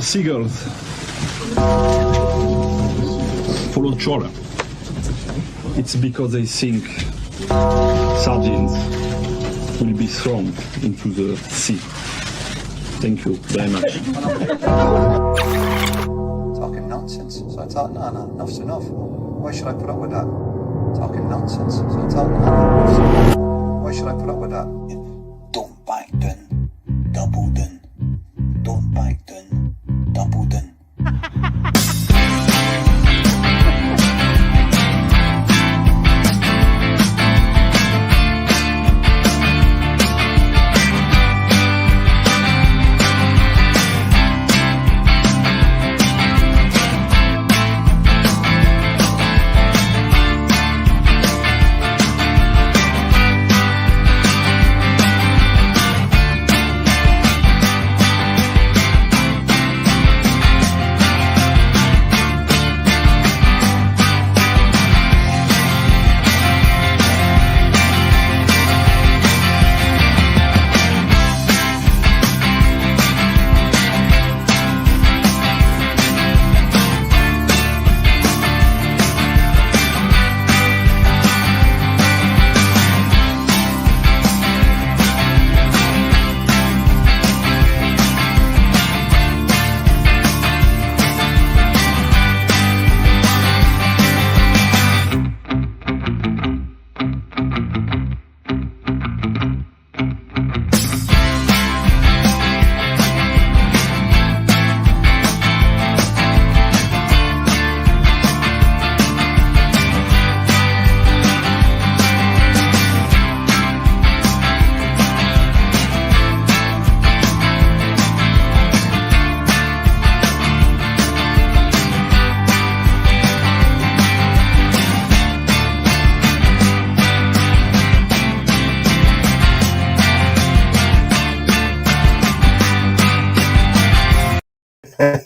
seagulls follow trawler. It's because they think sardines will be thrown into the sea. Thank you very much. Talking nonsense. So I thought, no, enough's enough. Why should I put up with that? Talking nonsense. So I thought, no, enough's enough. Why should I put up with that? Don't back down, double down. Don't back down, double down.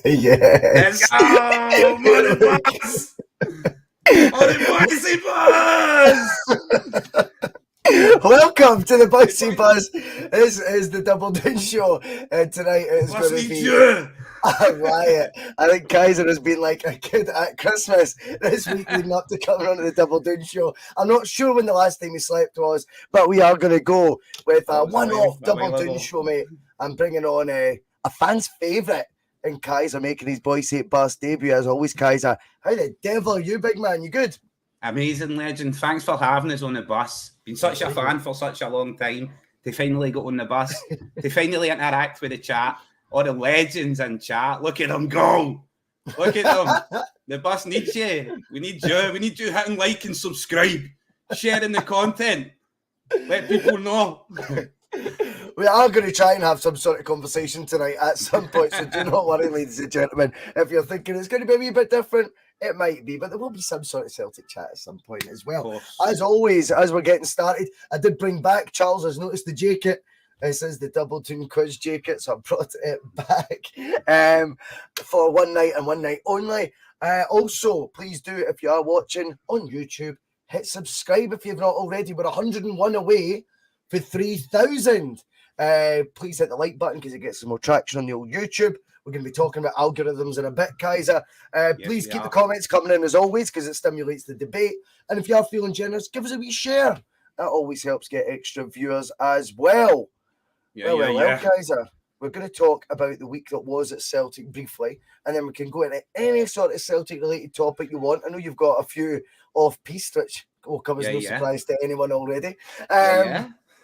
Yes. Let's go! Money Bus! On the Bhoycie Bus! Welcome to the Bhoycie Bus. This is the Double Doon Show, and tonight it's going to be a riot. I think Keiser has been like a kid at Christmas this week leading up to coming on to the Double Doon Show. I'm not sure when the last time he slept was, but we are going to go with a one-off Double Doon Show, mate. I'm bringing on a fan's favourite in Keiser, making his Bhoycie Bus debut. As always, Keiser, how the devil are you, big man? You good? Amazing, legend. Thanks for having us on the bus. Been such a fan for such a long time. To finally get on the bus, to finally interact with the chat, all the legends in chat. Look at them go. Look at them. The bus needs you. We need you. We need you hitting like and subscribe, sharing the content. Let people know. We are going to try and have some sort of conversation tonight at some point, so do not worry, ladies and gentlemen. If you're thinking it's going to be a wee bit different, it might be, but there will be some sort of Celtic chat at some point as well. As always, as we're getting started, I did bring back, Charles has noticed the jacket. This is the Double Doon Quiz jacket, so I brought it back for one night and one night only. Also, please do, if you are watching on YouTube, hit subscribe if you've not already. We're 101 away for 3,000. Please hit the like button because it gets some more traction on the old YouTube. We're going to be talking about algorithms in a bit, Keiser. Please keep the comments coming in as always because it stimulates the debate. And if you are feeling generous, give us a wee share. That always helps get extra viewers as well. Well, Keiser, we're going to talk about the week that was at Celtic briefly, and then we can go into any sort of Celtic-related topic you want. I know you've got a few off-piste, which will come as no surprise to anyone already.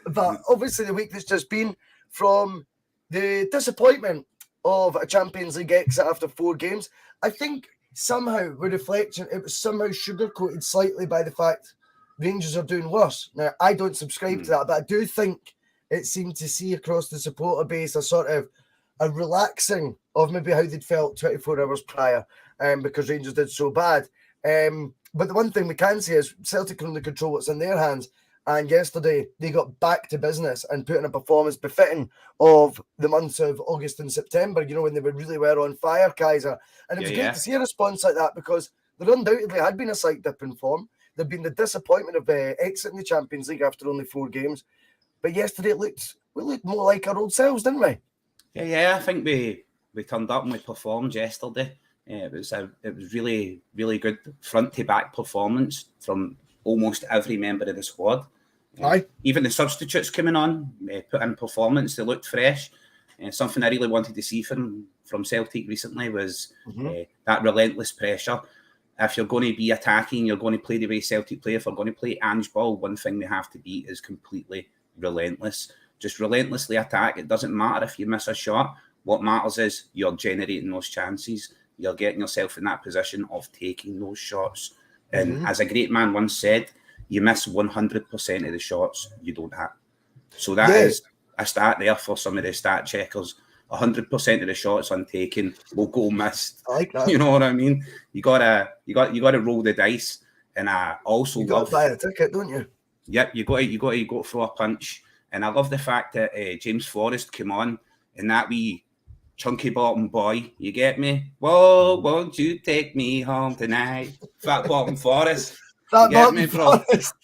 But obviously the week that's just been, from the disappointment of a Champions League exit after 4 games, I think somehow with reflection, it was somehow sugar-coated slightly by the fact Rangers are doing worse. Now, I don't subscribe to that, but I do think it seemed to see across the supporter base a sort of a relaxing of maybe how they'd felt 24 hours prior because Rangers did so bad. But the one thing we can say is Celtic can only control what's in their hands. And yesterday, they got back to business and put in a performance befitting of the months of August and September, you know, when they really were on fire, Keiser. And it was great to see a response like that because there undoubtedly had been a slight dip in form. There'd been the disappointment of exiting the Champions League after only 4 games. But yesterday, we looked more like our old selves, didn't we? Yeah, I think we turned up and we performed yesterday. It was really, really good front to back performance from almost every member of the squad. Aye. Even the substitutes coming on, put in performance. They looked fresh. Something I really wanted to see from Celtic recently was that relentless pressure. If you're going to be attacking, you're going to play the way Celtic play. If we're going to play Ange ball, one thing we have to be is completely relentless. Just relentlessly attack. It doesn't matter if you miss a shot. What matters is you're generating those chances. You're getting yourself in that position of taking those shots. And as a great man once said, you miss 100% of the shots you don't have. So that is a stat there for some of the stat checkers. 100% of the shots untaken will go missed. I like that. You know what I mean? You gotta roll the dice. And I also You got to buy a ticket, don't you? Yep, you got to throw a punch. And I love the fact that James Forrest came on and that wee chunky bottom boy, you get me? Whoa, won't you take me home tonight? Fat bottom Forrest. That Get me, bro. Forrest.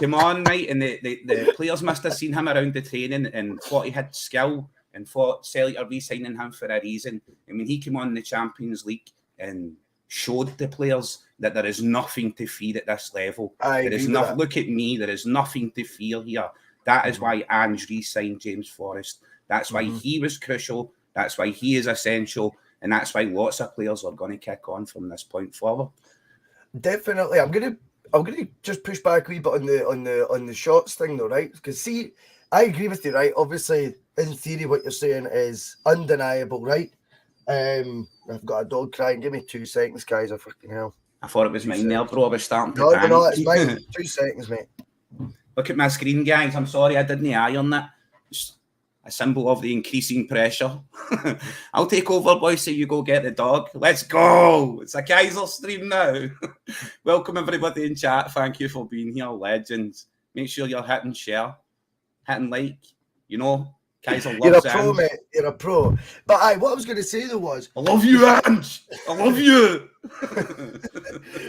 Come on, right? And the players must have seen him around the training and thought he had skill and thought Celtic are re-signing him for a reason. I mean, he came on in the Champions League and showed the players that there is nothing to fear at this level. There is nothing. Look at me. There is nothing to fear here. That is why Ange re-signed James Forrest. That's why he was crucial. That's why he is essential. And that's why lots of players are going to kick on from this point forward. Definitely. I'm gonna just push back a wee bit on the shots thing though, right? Because see, I agree with you, right? Obviously, in theory, what you're saying is undeniable, right? I've got a dog crying. Give me 2 seconds, guys. Fucking hell. I thought it was mine there, bro. I was starting to No, it's mine. 2 seconds, mate. Look at my screen, guys. I'm sorry I didn't iron that. Just a symbol of the increasing pressure. I'll take over, boys, so you go get the dog. Let's go. It's a Keiser stream now. Welcome, everybody in chat. Thank you for being here, legends. Make sure you're hitting share, hitting like. You know, Keiser loves You're a pro, Ange. mate. You're a pro. But what I was going to say, though, was... I love you, Ange. I love you.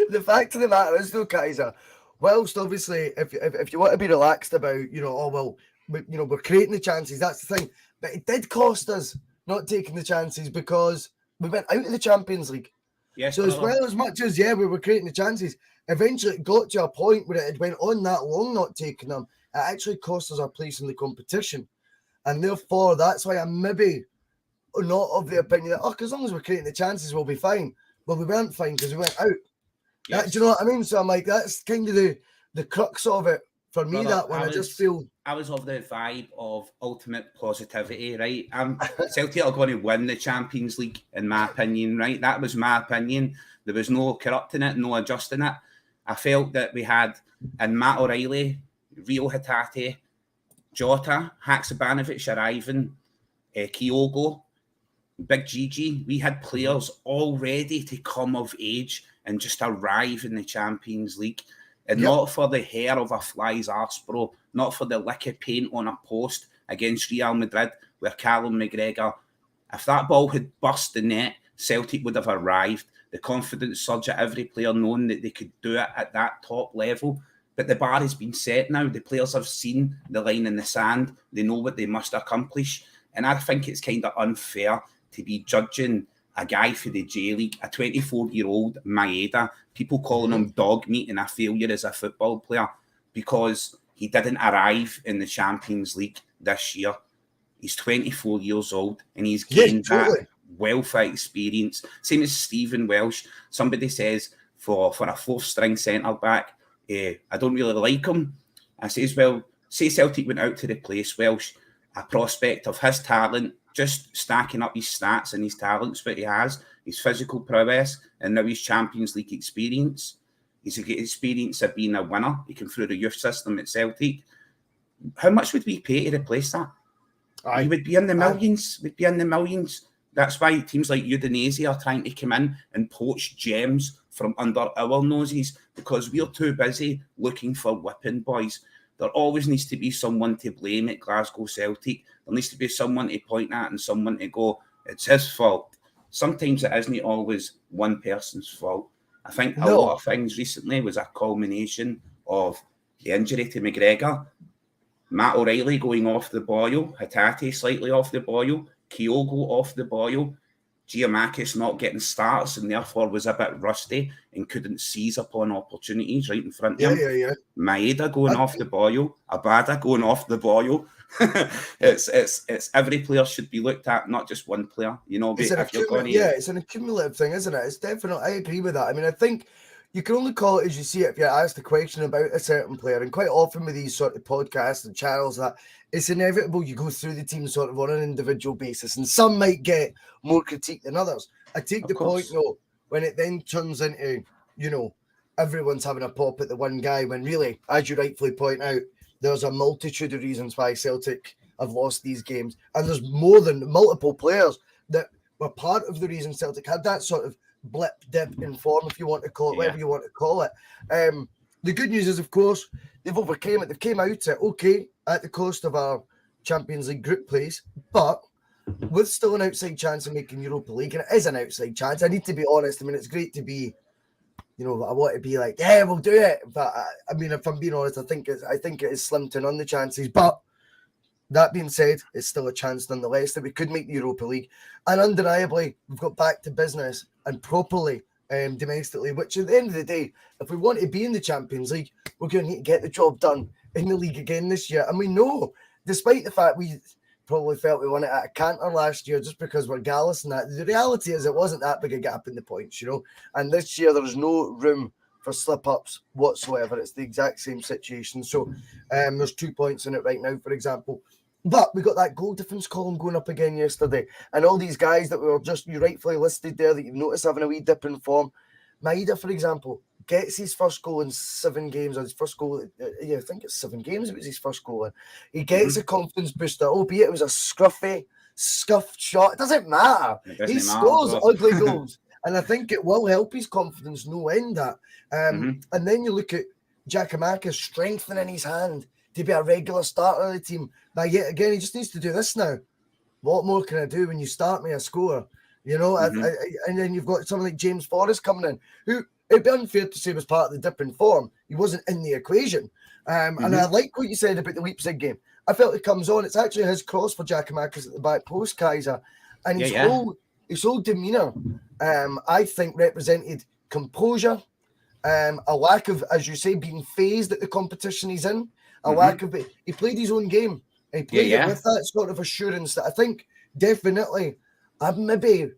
The fact of the matter is, though, Keiser, whilst obviously, if you want to be relaxed about, we're creating the chances, that's the thing. But it did cost us not taking the chances because we went out of the Champions League. Yes, so as much as, we were creating the chances, eventually it got to a point where it went on that long not taking them. It actually cost us our place in the competition. And therefore, that's why I'm maybe not of the opinion that, as long as we're creating the chances, we'll be fine. But we weren't fine because we went out. Yes. Do you know what I mean? So I'm like, that's kind of the crux of it for me, that one. I just feel... I was of the vibe of ultimate positivity, right? Celtic are going to win the Champions League, in my opinion, right? That was my opinion. There was no corrupting it, no adjusting it. I felt that we had, in Matt O'Reilly, Rio Hatate, Jota, Haksabanovic arriving, Kyogo, Big Gigi. We had players all ready to come of age and just arrive in the Champions League. And not for the hair of a fly's arse, bro. Not for the lick of paint on a post against Real Madrid where Callum McGregor, if that ball had burst the net, Celtic would have arrived. The confidence surge at every player knowing that they could do it at that top level. But the bar has been set now. The players have seen the line in the sand. They know what they must accomplish. And I think it's kind of unfair to be judging a guy for the J-League, a 24-year-old Maeda, people calling him dog meat and a failure as a football player because he didn't arrive in the Champions League this year. He's 24 years old and he's gained that wealth of experience. Same as Stephen Welsh. Somebody says for a fourth-string centre-back, I don't really like him. I says, well, say Celtic went out to replace Welsh, a prospect of his talent, just stacking up his stats and his talents, what he has, his physical prowess, and now his Champions League experience. He's got experience of being a winner. He came through the youth system at Celtic. How much would we pay to replace that? He would be in the millions. We'd be in the millions. That's why teams like Udinese are trying to come in and poach gems from under our noses because we're too busy looking for whipping boys. There always needs to be someone to blame at Glasgow Celtic. There needs to be someone to point at and someone to go, it's his fault. Sometimes it isn't always one person's fault. I think a lot of things recently was a culmination of the injury to McGregor, Matt O'Reilly going off the boil, Hatate slightly off the boil, Kyogo off the boil, Giamakis not getting starts and therefore was a bit rusty and couldn't seize upon opportunities right in front of him. Yeah. Maeda going off the boil, Abada going off the boil. it's every player should be looked at, not just one player. You know, It's an accumulative thing, isn't it? It's definitely. I agree with that. I mean, I think you can only call it as you see it if you're asked a question about a certain player. And quite often with these sort of podcasts and channels, that it's inevitable you go through the team sort of on an individual basis, and some might get more critique than others. I take the point though when it then turns into, you know, everyone's having a pop at the one guy when really, as you rightfully point out, there's a multitude of reasons why Celtic have lost these games, and there's more than multiple players that were part of the reason Celtic had that sort of dip in form, if you want to call it, whatever you want to call it. The good news is, of course, they've overcame it. They've came out it okay at the cost of our Champions League group plays, but with still an outside chance of making Europa League, and it is an outside chance. I need to be honest. I mean, it's great to be, you know, I want to be like, yeah, we'll do it. But I mean, if I'm being honest, I think it is slim to none the chances. But that being said, it's still a chance nonetheless that we could make the Europa League. And undeniably, we've got back to business and properly domestically, which at the end of the day, if we want to be in the Champions League, we're going to need to get the job done in the league again this year. And we know, despite the fact we probably felt we won it at a canter last year just because we're gallus and that, the reality is it wasn't that big a gap in the points, you know. And this year, there's no room for slip-ups whatsoever. It's the exact same situation. So there's 2 points in it right now, for example. But we got that goal difference column going up again yesterday. And all these guys that were just, you rightfully listed there that you've noticed having a wee dip in form. Maeda, for example, gets his first goal in 7 games, or his first goal, I think it's 7 games it was his first goal in. He gets a confidence booster, albeit it was a scuffed shot. It doesn't matter. He scores ugly goals. And I think it will help his confidence no end that. And then you look at Giacomakis strengthening his hand to be a regular starter of the team. But yet again, he just needs to do this now. What more can I do when you start me? I score. You know, and then you've got someone like James Forrest coming in, who it'd be unfair to say was part of the dip in form. He wasn't in the equation. And I like what you said about the Leipzig game. I felt it comes on. It's actually his cross for Giacomakis at the back post, Keiser. And his whole demeanour, I think, represented composure, a lack of, as you say, being phased at the competition he's in, a lack of it. He played his own game. And he played it with that sort of assurance that I think definitely I've maybe,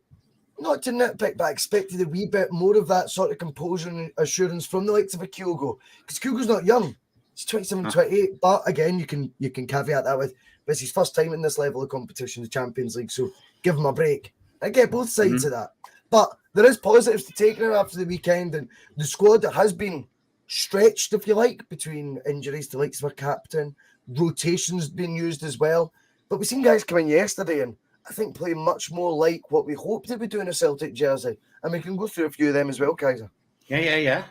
not to nitpick, but I expected a wee bit more of that sort of composure and assurance from the likes of a Kyogo. Because Kyogo's not young. He's 27, 28. But again, you can caveat that with, it's his first time in this level of competition, the Champions League. So give him a break. I get both sides of that. But there is positives to take now after the weekend. And the squad that has been stretched, if you like, between injuries to likes of our captain, rotations being used as well. But we've seen guys come in yesterday and I think play much more like what we hoped they would do in a Celtic jersey. And we can go through a few of them as well, Keiser. Yeah,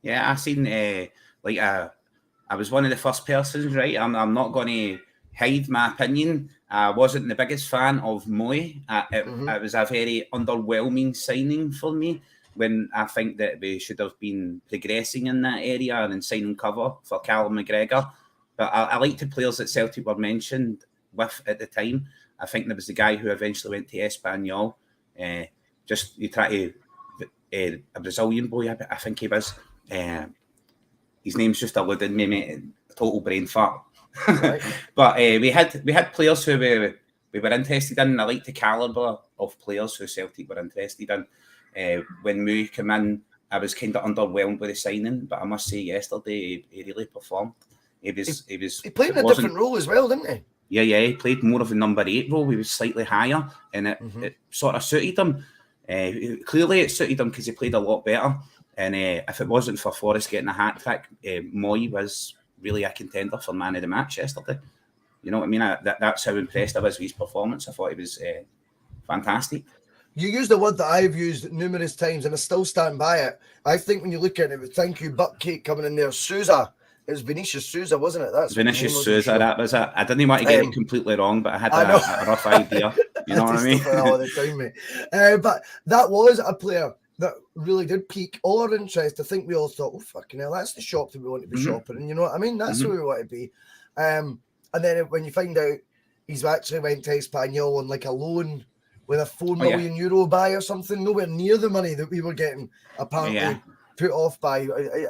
I seen, I was one of the first persons, right? I'm not going to hide my opinion. I wasn't the biggest fan of Moy. It was a very underwhelming signing for me, when I think that we should have been progressing in that area and signing cover for Callum McGregor. But I like the players that Celtic were mentioned with at the time. I think there was the guy who eventually went to Espanyol. You try to a Brazilian boy, I think he was. His name's just eluded me, mate. Total brain fart. Right. But we had players who we were interested in. And I like the calibre of players who Celtic were interested in. When Mu came in, I was kind of underwhelmed with the signing, but I must say yesterday he really performed. He played in a different role as well, didn't he? Yeah, he played more of a number 8 role. He was slightly higher, and it sort of suited him. Clearly, it suited him because he played a lot better. And if it wasn't for Forrest getting a hat-trick, Moy was really a contender for man of the match yesterday. You know what I mean? That's how impressed I was with his performance. I thought he was fantastic. You used the word that I've used numerous times, and I still stand by it. I think when you look at it, thank you, Buckcake coming in there. Sousa. It was Vinicius Sousa, wasn't it? That's Vinicius Sousa, that was it. I didn't want to get it completely wrong, but I had a rough idea. You know what I mean? All the time, mate. But that was a player that really did pique all our interest. I think we all thought, oh, fucking hell, that's the shop that we want to be shopping in. You know what I mean? That's where we want to be. And then when you find out he's actually went to Espanyol on like a loan with a €4 million buy or something, nowhere near the money that we were getting apparently put off by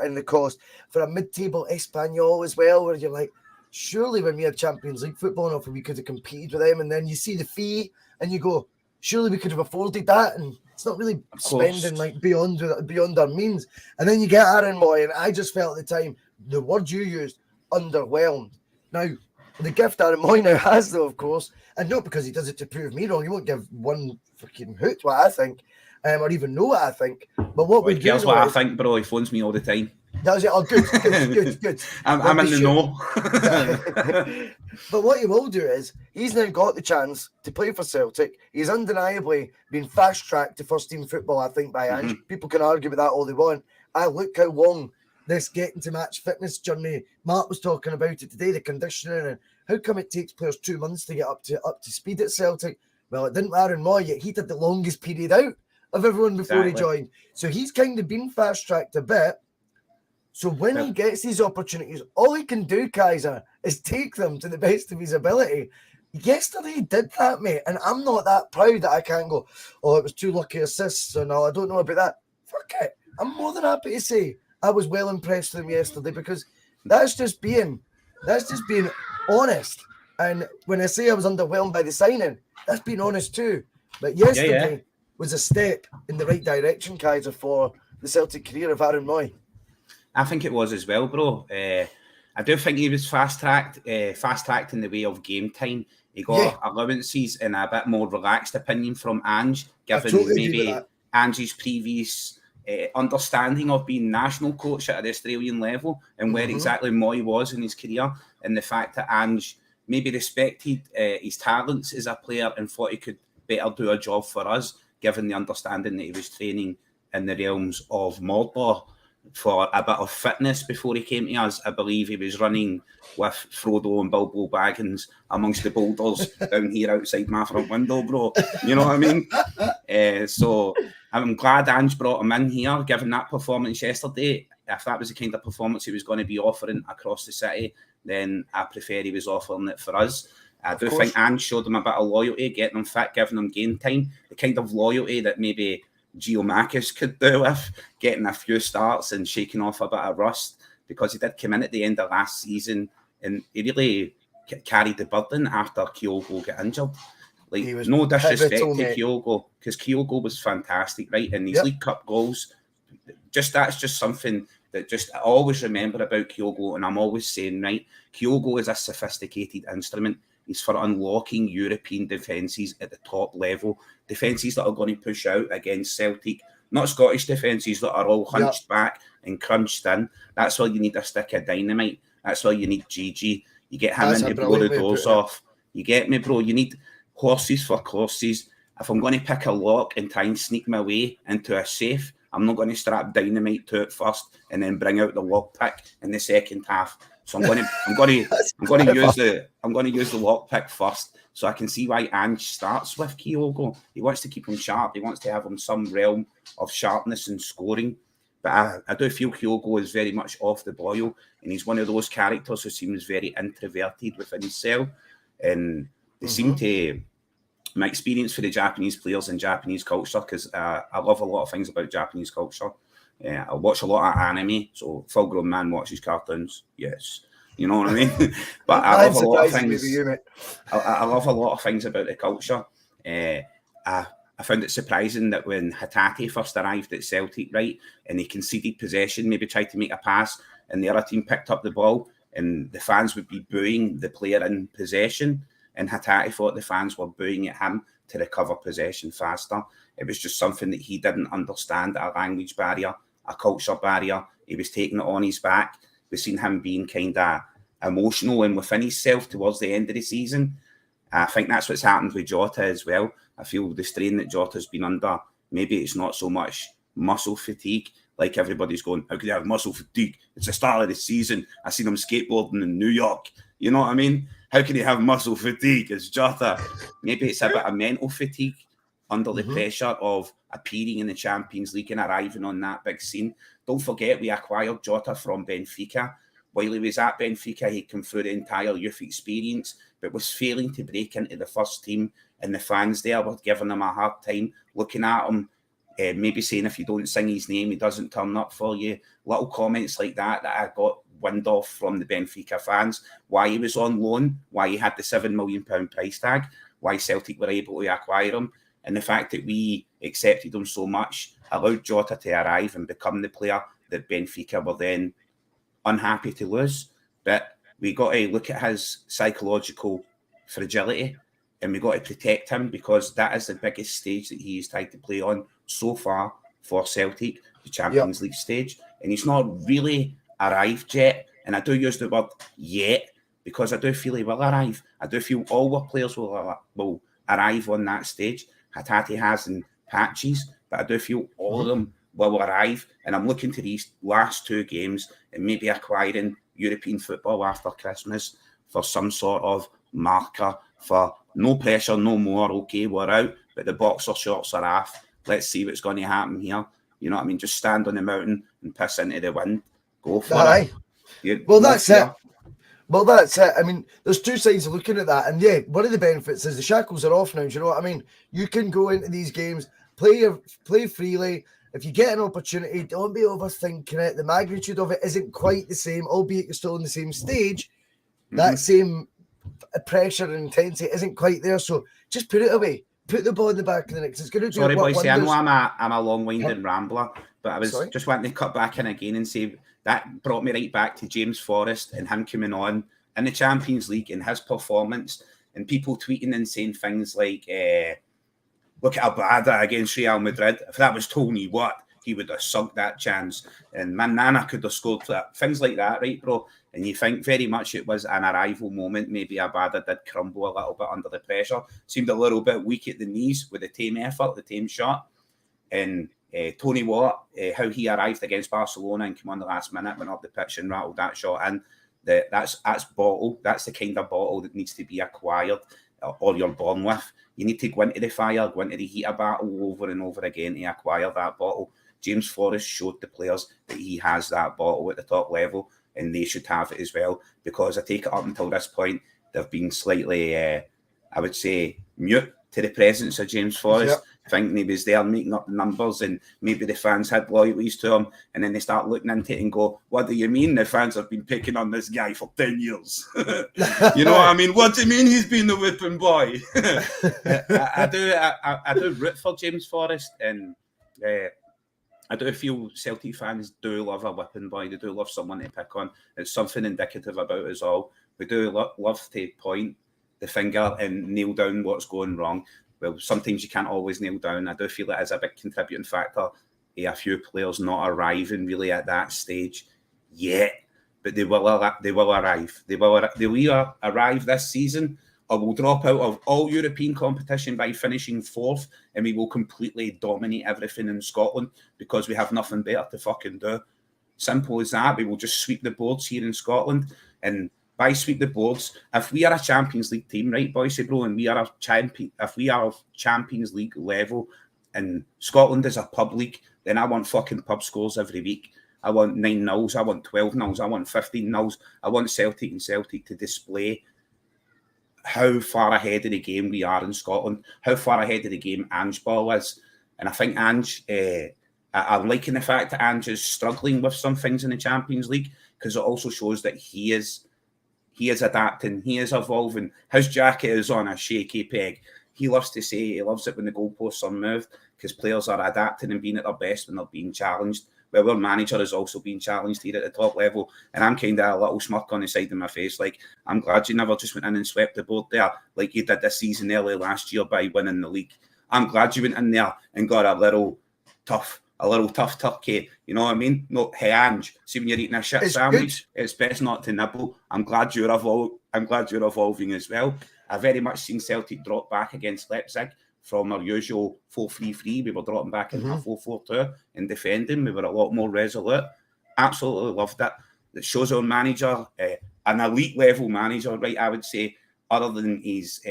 in the cost for a mid-table Espanyol as well, where you're like, surely when we had Champions League football enough, we could have competed with them, and then you see the fee and you go, surely we could have afforded that, and it's not really spending like beyond our means. And then you get Aaron Moy, and I just felt at the time, the word you used, underwhelmed. Now, the gift Aaron Moy now has, though, of course, and not because he does it to prove me wrong, he won't give one fucking hoot what I think, or even know what I think. But what we do cares what I think, bro? He phones me all the time. Does it? Oh, good. I'm in the know. But what he will do is, he's now got the chance to play for Celtic. He's undeniably been fast-tracked to first-team football, I think, by Ange. People can argue with that all they want. Look how long this getting to match fitness journey. Mark was talking about it today, the conditioning, and how come it takes players 2 months to get up to speed at Celtic? Well, it didn't matter in Moy, yet he did the longest period out of everyone before he joined. So he's kind of been fast-tracked a bit. So when he gets these opportunities, all he can do, Keiser, is take them to the best of his ability. Yesterday he did that, mate, and I'm not that proud that I can't go, oh, it was 2 lucky assists, and I don't know about that. Fuck it. I'm more than happy to say I was well impressed with him yesterday, because that's just being honest. And when I say I was underwhelmed by the signing, that's being honest too. But yesterday was a step in the right direction, Keiser, for the Celtic career of Aaron Moy. I think it was as well, bro. I do think he was fast-tracked in the way of game time. He got allowances and a bit more relaxed opinion from Ange, given maybe Ange's previous understanding of being national coach at an Australian level and where exactly Moy was in his career, and the fact that Ange maybe respected his talents as a player and thought he could better do a job for us, given the understanding that he was training in the realms of Mordor for a bit of fitness before he came to us. I believe he was running with Frodo and Bilbo Baggins amongst the boulders down here outside my front window, bro. You know what I mean? So I'm glad Ange brought him in here, given that performance yesterday. If that was the kind of performance he was going to be offering across the city, then I prefer he was offering it for us. I do think Ange showed him a bit of loyalty, getting him fit, giving him game time, the kind of loyalty that maybe Giamakis could do with, getting a few starts and shaking off a bit of rust, because he did come in at the end of last season and he really carried the burden after Kyogo got injured. Like, no disrespect to Kyogo, because Kyogo was fantastic, right? And these League Cup goals, that's just something that I always remember about Kyogo, and I'm always saying, right, Kyogo is a sophisticated instrument. He's for unlocking European defences at the top level, defences that are going to push out against Celtic, not Scottish defences that are all hunched back and crunched in. That's why you need a stick of dynamite. That's why you need Gigi. You get him in to blow the doors off. You get me, bro? You need horses for courses. If I'm going to pick a lock and try and sneak my way into a safe, I'm not going to strap dynamite to it first and then bring out the lockpick in the second half. So I'm going to use the lockpick first, so I can see why Ange starts with Kyogo. He wants to keep him sharp. He wants to have him some realm of sharpness and scoring. But I do feel Kyogo is very much off the boil, and he's one of those characters who seems very introverted within himself. And they seem to, my experience for the Japanese players and Japanese culture, because I love a lot of things about Japanese culture. I watch a lot of anime, so full-grown man watches cartoons. Yes, you know what I mean. But I love a lot of things. I love a lot of things about the culture. I found it surprising that when Hatate first arrived at Celtic, right, and he conceded possession, maybe tried to make a pass, and the other team picked up the ball, and the fans would be booing the player in possession, and Hatate thought the fans were booing at him to recover possession faster. It was just something that he didn't understand, a language barrier, a culture barrier. He was taking it on his back. We've seen him being kind of emotional and within himself towards the end of the season. I think that's what's happened with Jota as well. I feel the strain that Jota's been under, maybe it's not so much muscle fatigue, like everybody's going, how could you have muscle fatigue? It's the start of the season. I seen him skateboarding in New York. You know what I mean? How can he have muscle fatigue? It's Jota. Maybe it's a bit of mental fatigue under the pressure of appearing in the Champions League and arriving on that big scene. Don't forget, we acquired Jota from Benfica while he was at Benfica, he came through the entire youth experience, but was failing to break into the first team, and the fans there were giving him a hard time, looking at him, maybe saying if you don't sing his name, he doesn't turn up for you. Little comments like that I got wind off from the Benfica fans, why he was on loan, why he had the £7 million price tag, why Celtic were able to acquire him, and the fact that we accepted him so much allowed Jota to arrive and become the player that Benfica were then unhappy to lose. But we got to look at his psychological fragility, and we got to protect him, because that is the biggest stage that he's tried to play on so far for Celtic, the Champions League stage, and he's not really arrived yet. And I do use the word yet because I do feel he will arrive. I do feel all our players will arrive on that stage. Hatate has in patches, but I do feel all of them will arrive. And I'm looking to these last 2 games and maybe acquiring European football after Christmas for some sort of marker for no pressure, no more. Okay, we're out, but the boxer shorts are off. Let's see what's going to happen here. You know what I mean? Just stand on the mountain and piss into the wind. Go for it. Well, that's it. Well, that's it. I mean, there's 2 sides of looking at that. And yeah, one of the benefits is the shackles are off now. Do you know what I mean? You can go into these games, play freely. If you get an opportunity, don't be overthinking it. The magnitude of it isn't quite the same, albeit you're still on the same stage. That same pressure and intensity isn't quite there. So just put it away. Put the ball in the back of the net. It's going to do Sorry, what Bhoycie, I know wonders. I'm a long-winded rambler, but I was just wanting to cut back in again and say that brought me right back to James Forrest and him coming on in the Champions League and his performance, and people tweeting and saying things like, look at Abada against Real Madrid. If that was Tony Watt, he would have sunk that chance. And Nana could have scored that. Things like that, right, bro? And you think very much it was an arrival moment. Maybe Abada did crumble a little bit under the pressure. Seemed a little bit weak at the knees with the tame effort, the tame shot. And Tony Watt, how he arrived against Barcelona and came on the last minute, went up the pitch and rattled that shot in. That's bottle. That's the kind of bottle that needs to be acquired or you're born with. You need to go into the fire, go into the heat of battle over and over again to acquire that bottle. James Forrest showed the players that he has that bottle at the top level, and they should have it as well, because I take it up until this point, they've been slightly, I would say, mute to the presence of James Forrest, thinking he was there making up the numbers, and maybe the fans had loyalties to him, and then they start looking into it and go, what do you mean the fans have been picking on this guy for 10 years? You know what I mean? What do you mean he's been the whipping boy? I do root for James Forrest, and I do feel Celtic fans do love a whipping boy. They do love someone to pick on. It's something indicative about us all. We do love to point the finger and nail down what's going wrong. Well, sometimes you can't always nail down. I do feel it is a big contributing factor. A few players not arriving really at that stage yet, but they will arrive. They will either arrive this season, or we'll drop out of all European competition by finishing 4th, and we will completely dominate everything in Scotland because we have nothing better to fucking do. Simple as that. We will just sweep the boards here in Scotland, and by sweep the boards, if we are a Champions League team, right, Bhoycie, bro, and we are if we are of Champions League level, and Scotland is a pub league, then I want fucking pub scores every week. I want 9-0s, I want 12-0s, I want 15-0s. I want Celtic to display how far ahead of the game we are in Scotland, how far ahead of the game Ange Ball is. And I think Ange, I'm liking the fact that Ange is struggling with some things in the Champions League, because it also shows that he is adapting, he is evolving. His jacket is on a shaky peg. He loves to say he loves it when the goalposts are moved, because players are adapting and being at their best when they're being challenged. Well, our manager is also being challenged here at the top level, and I'm kind of a little smirk on the side of my face, like, I'm glad you never just went in and swept the board there like you did this season early last year by winning the league. I'm glad you went in there and got a little tough turkey, you know what I mean? No, hey Ange, see when you're eating a shit sandwich, it's best not to nibble. I'm glad you're evolving as well. I very much seen Celtic drop back against Leipzig from our usual 4-3-3. We were dropping back into a 4-4-2 and defending. We were a lot more resolute. Absolutely loved it. It shows our manager, an elite level manager, right, I would say, other than his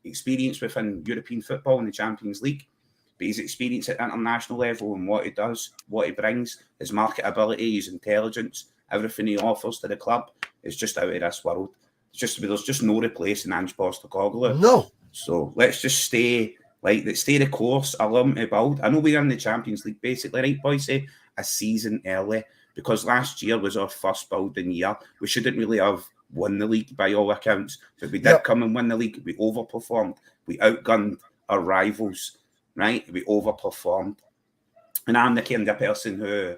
experience within European football in the Champions League, but his experience at international level and what he does, what he brings, his marketability, his intelligence. everything he offers to the club is just out of this world. There's just no replacing Ange Postecoglou. No. So let's just stay the course, allow him to build. I know we're in the Champions League basically, right, Bhoycie? A season early, because last year was our first building year. We shouldn't really have won the league by all accounts, but we did come and win the league. We overperformed. We outgunned our rivals, right? We overperformed. And I'm the kind of person who,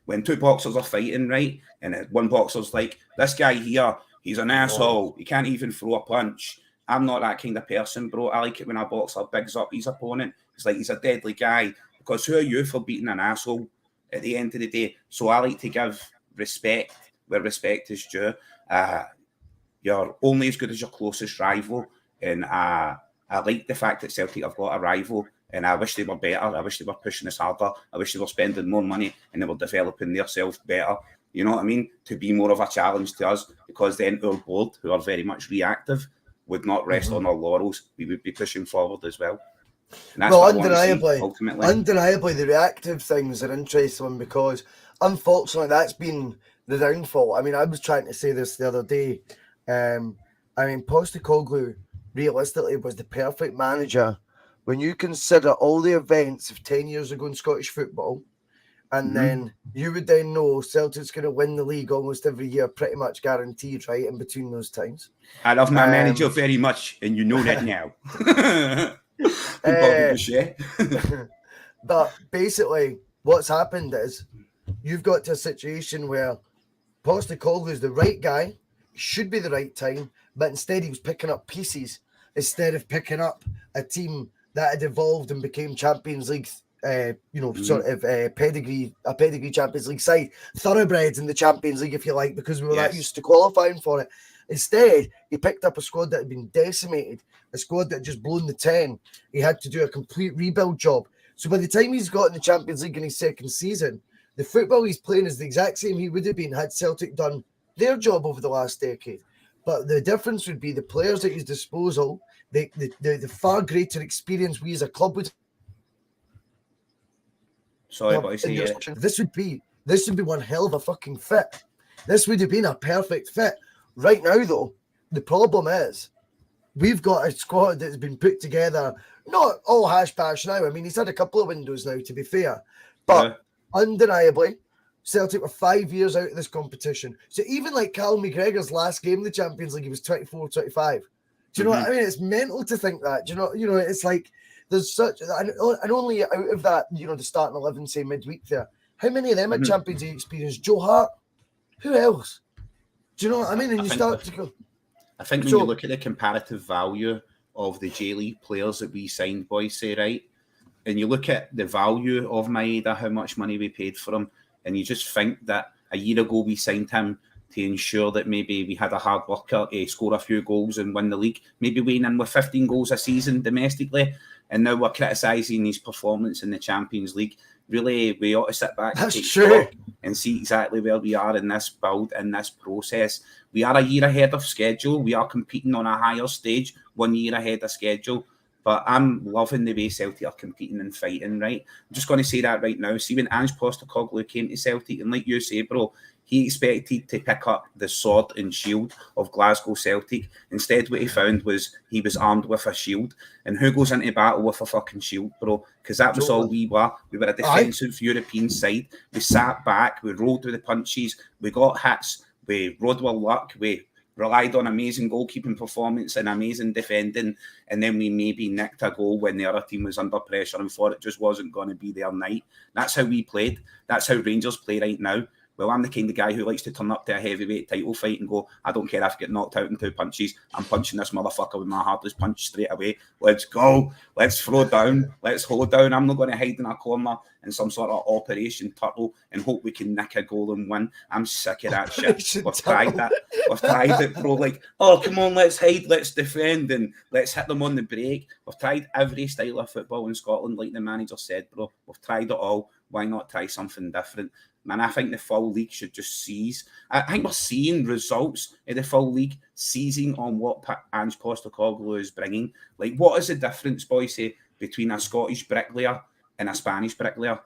when two boxers are fighting, right, and one boxer's like, this guy here, he's an asshole. He can't even throw a punch. I'm not that kind of person, bro. I like it when a boxer bigs up his opponent. It's like he's a deadly guy. Because who are you for beating an asshole at the end of the day? So I like to give respect where respect is due. You're only as good as your closest rival. And I like the fact that Celtic have got a rival. And I wish they were better. I wish they were pushing us harder. I wish they were spending more money and they were developing themselves better. You know what I mean? To be more of a challenge to us. Because then our board, who are very much reactive, would not rest on our laurels. We would be pushing forward as well. And that's what undeniably, I want to see, ultimately. Undeniably, the reactive things are interesting because, unfortunately, that's been the downfall. I mean, I was trying to say this the other day. I mean, Postecoglou, realistically, was the perfect manager when you consider all the events of 10 years ago in Scottish football, and then you would then know Celtic's going to win the league almost every year, pretty much guaranteed, right, in between those times. I love my manager very much, and you know that now. But basically, what's happened is you've got to a situation where Postecoglou is the right guy, should be the right time, but instead he was picking up pieces instead of picking up a team that had evolved and became Champions League. Pedigree Champions League side, thoroughbreds in the Champions League, if you like, because we were that used to qualifying for it. Instead, he picked up a squad that had been decimated, a squad that had just blown the 10. He had to do a complete rebuild job. So by the time he's got in the Champions League in his second season, the football he's playing is the exact same he would have been had Celtic done their job over the last decade. But the difference would be the players at his disposal, the far greater experience we as a club would. Sorry, but this would be one hell of a fucking fit. This would have been a perfect fit. Right now, though, the problem is we've got a squad that's been put together, not all hash bash now. I mean, he's had a couple of windows now, to be fair, but undeniably, Celtic were 5 years out of this competition. So even like Callum McGregor's last game in the Champions League, he was 24, 25. Do you know what I mean? It's mental to think that. Do you know, it's like there's such, and only out of that, the starting 11, say midweek there, how many of them had Champions League experience? Joe Hart? Who else? Do you know what I mean? And you start to go. I think when you look at the comparative value of the J League players that we signed, Bhoycie, right? And you look at the value of Maeda, how much money we paid for him, and you just think that a year ago we signed him to ensure that maybe we had a hard worker score a few goals and win the league. Maybe we in with 15 goals a season domestically, and now we're criticising his performance in the Champions League. Really, we ought to sit back and see exactly where we are in this build, in this process. We are a year ahead of schedule. We are competing on a higher stage, 1 year ahead of schedule. But I'm loving the way Celtic are competing and fighting, right? I'm just going to say that right now. See, when Ange Postecoglou came to Celtic, and like you say, bro, he expected to pick up the sword and shield of Glasgow Celtic. Instead, what he found was he was armed with a shield. And who goes into battle with a fucking shield, bro? Because that was all we were. We were a defensive European side. We sat back. We rolled with the punches. We got hits. We rode with luck. We relied on amazing goalkeeping performance and amazing defending. And then we maybe nicked a goal when the other team was under pressure and thought it just wasn't going to be their night. That's how we played. That's how Rangers play right now. Well, I'm the kind of guy who likes to turn up to a heavyweight title fight and go, I don't care if I get knocked out in 2 punches. I'm punching this motherfucker with my hardest punch straight away. Let's go. Let's throw down. Let's hold down. I'm not going to hide in a corner in some sort of Operation Turtle and hope we can nick a goal and win. I'm sick of that shit. We've tried that. We've tried it, bro. Like, oh, come on, let's hide, let's defend, and let's hit them on the break. We've tried every style of football in Scotland, like the manager said, bro. We've tried it all. Why not try something different? Man, I think the full league should just seize. I think we're seeing results in the full league seizing on what Ange Postecoglou is bringing. Like, what is the difference, Bhoycie, between a Scottish bricklayer and a Spanish bricklayer?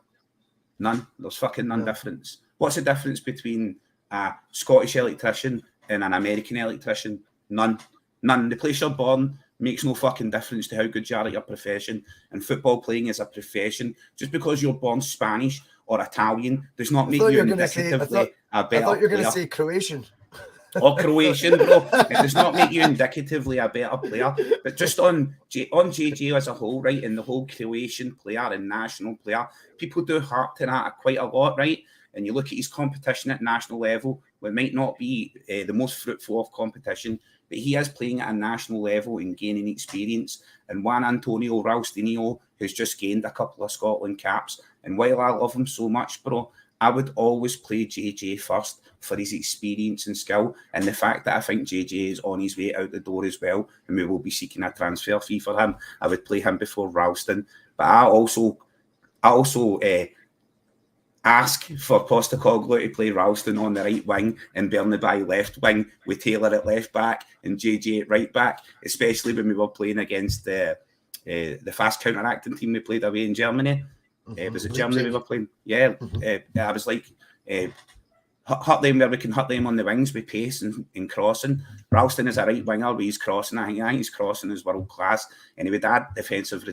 None. There's fucking none difference. What's the difference between a Scottish electrician and an American electrician. None. The place you're born makes no fucking difference to how good you are at your profession. And football playing is a profession. Just because you're born Spanish or Italian does not make you indicatively a better player. I thought you were going to say Croatian. Or Croatian, bro. It does not make you indicatively a better player. But just on JJ as a whole, right, and the whole Croatian player and national player, people do harp to that quite a lot, right? And you look at his competition at national level, it might not be the most fruitful of competition, but he is playing at a national level and gaining experience. And Juan Antonio Ralstinho has just gained a couple of Scotland caps. And while I love him so much, bro, I would always play JJ first for his experience and skill, and the fact that I think JJ is on his way out the door as well, and we will be seeking a transfer fee for him. I would play him before Ralston. But I also ask for Postecoglou to play Ralston on the right wing and Bernabei left wing, with Taylor at left back and JJ at right back, especially when we were playing against the fast counter-acting team we played away in Germany. Was it Germany we were playing? Yeah. I was like, hurt them where we can hurt them on the wings with pace and crossing. Ralston is a right winger where he's crossing. I think his crossing is world class, and he would add defensive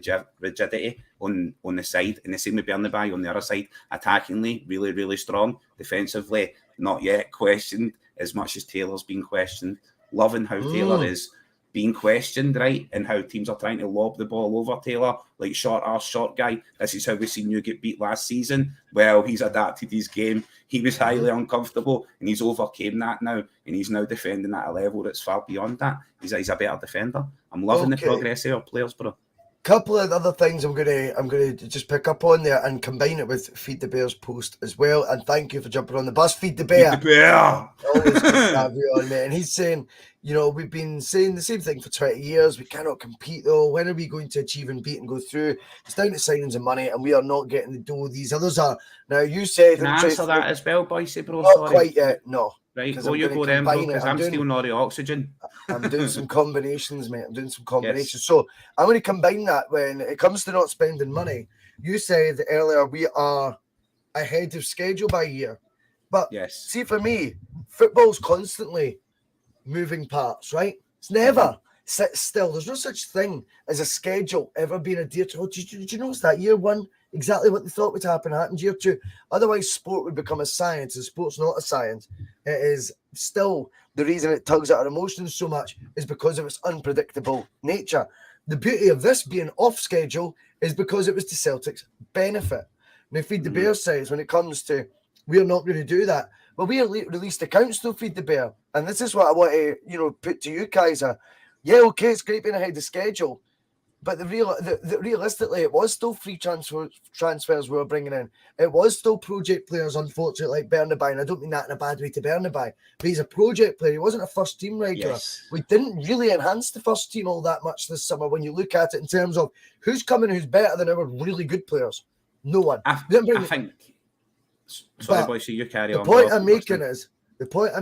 rigidity on the side, and the same with Bernabei on the other side. Attackingly, really, really strong. Defensively, not yet questioned as much as Taylor's been questioned. Loving how Taylor is being questioned, right, and how teams are trying to lob the ball over Taylor, like short guy. This is how we seen you get beat last season. Well, he's adapted his game. He was highly uncomfortable, and he's overcame that now, and he's now defending at a level that's far beyond that. He's a better defender. I'm loving the progress of our players, bro. Couple of other things I'm gonna just pick up on there and combine it with Feed the Bears post as well. And thank you for jumping on the bus, Feed the Bear. Feed the Bear. Always good to have you on, mate. And he's saying, you know, we've been saying the same thing for 20 years. We cannot compete though. When are we going to achieve and beat and go through? It's down to signings and money, and we are not getting the dough these others are. Now you said, can I answer that as well, Bhoycie, bro? Not quite yet, no. Right, go you go then, bro, because I'm stealing all the oxygen. I'm doing some combinations, mate. I'm doing some combinations. Yes. So I'm going to combine that when it comes to not spending money. You said earlier we are ahead of schedule by a year. But see, for me, football's constantly moving parts, right? It's never sit still. There's no such thing as a schedule ever being adhered to. Oh, did you notice that year one? Exactly what they thought would happen happened year two. Otherwise, sport would become a science, and sport's not a science. It is still the reason it tugs at our emotions so much is because of its unpredictable nature. The beauty of this being off schedule is because it was to Celtic's benefit. Now, Feed the Bear says when it comes to we're not going to do that. Well, we released accounts to Feed the Bear, and this is what I want to put to you, Keiser. Yeah, okay, it's great being ahead of schedule. But realistically, it was still free transfers we were bringing in. It was still project players, unfortunately, like Bernabei. And I don't mean that in a bad way to Bernabei, but he's a project player. He wasn't a first-team regular. Yes. We didn't really enhance the first team all that much this summer when you look at it in terms of who's coming, who's better than our really good players. No one. I think... Sorry, Bhoycie, you carry on. The point I'm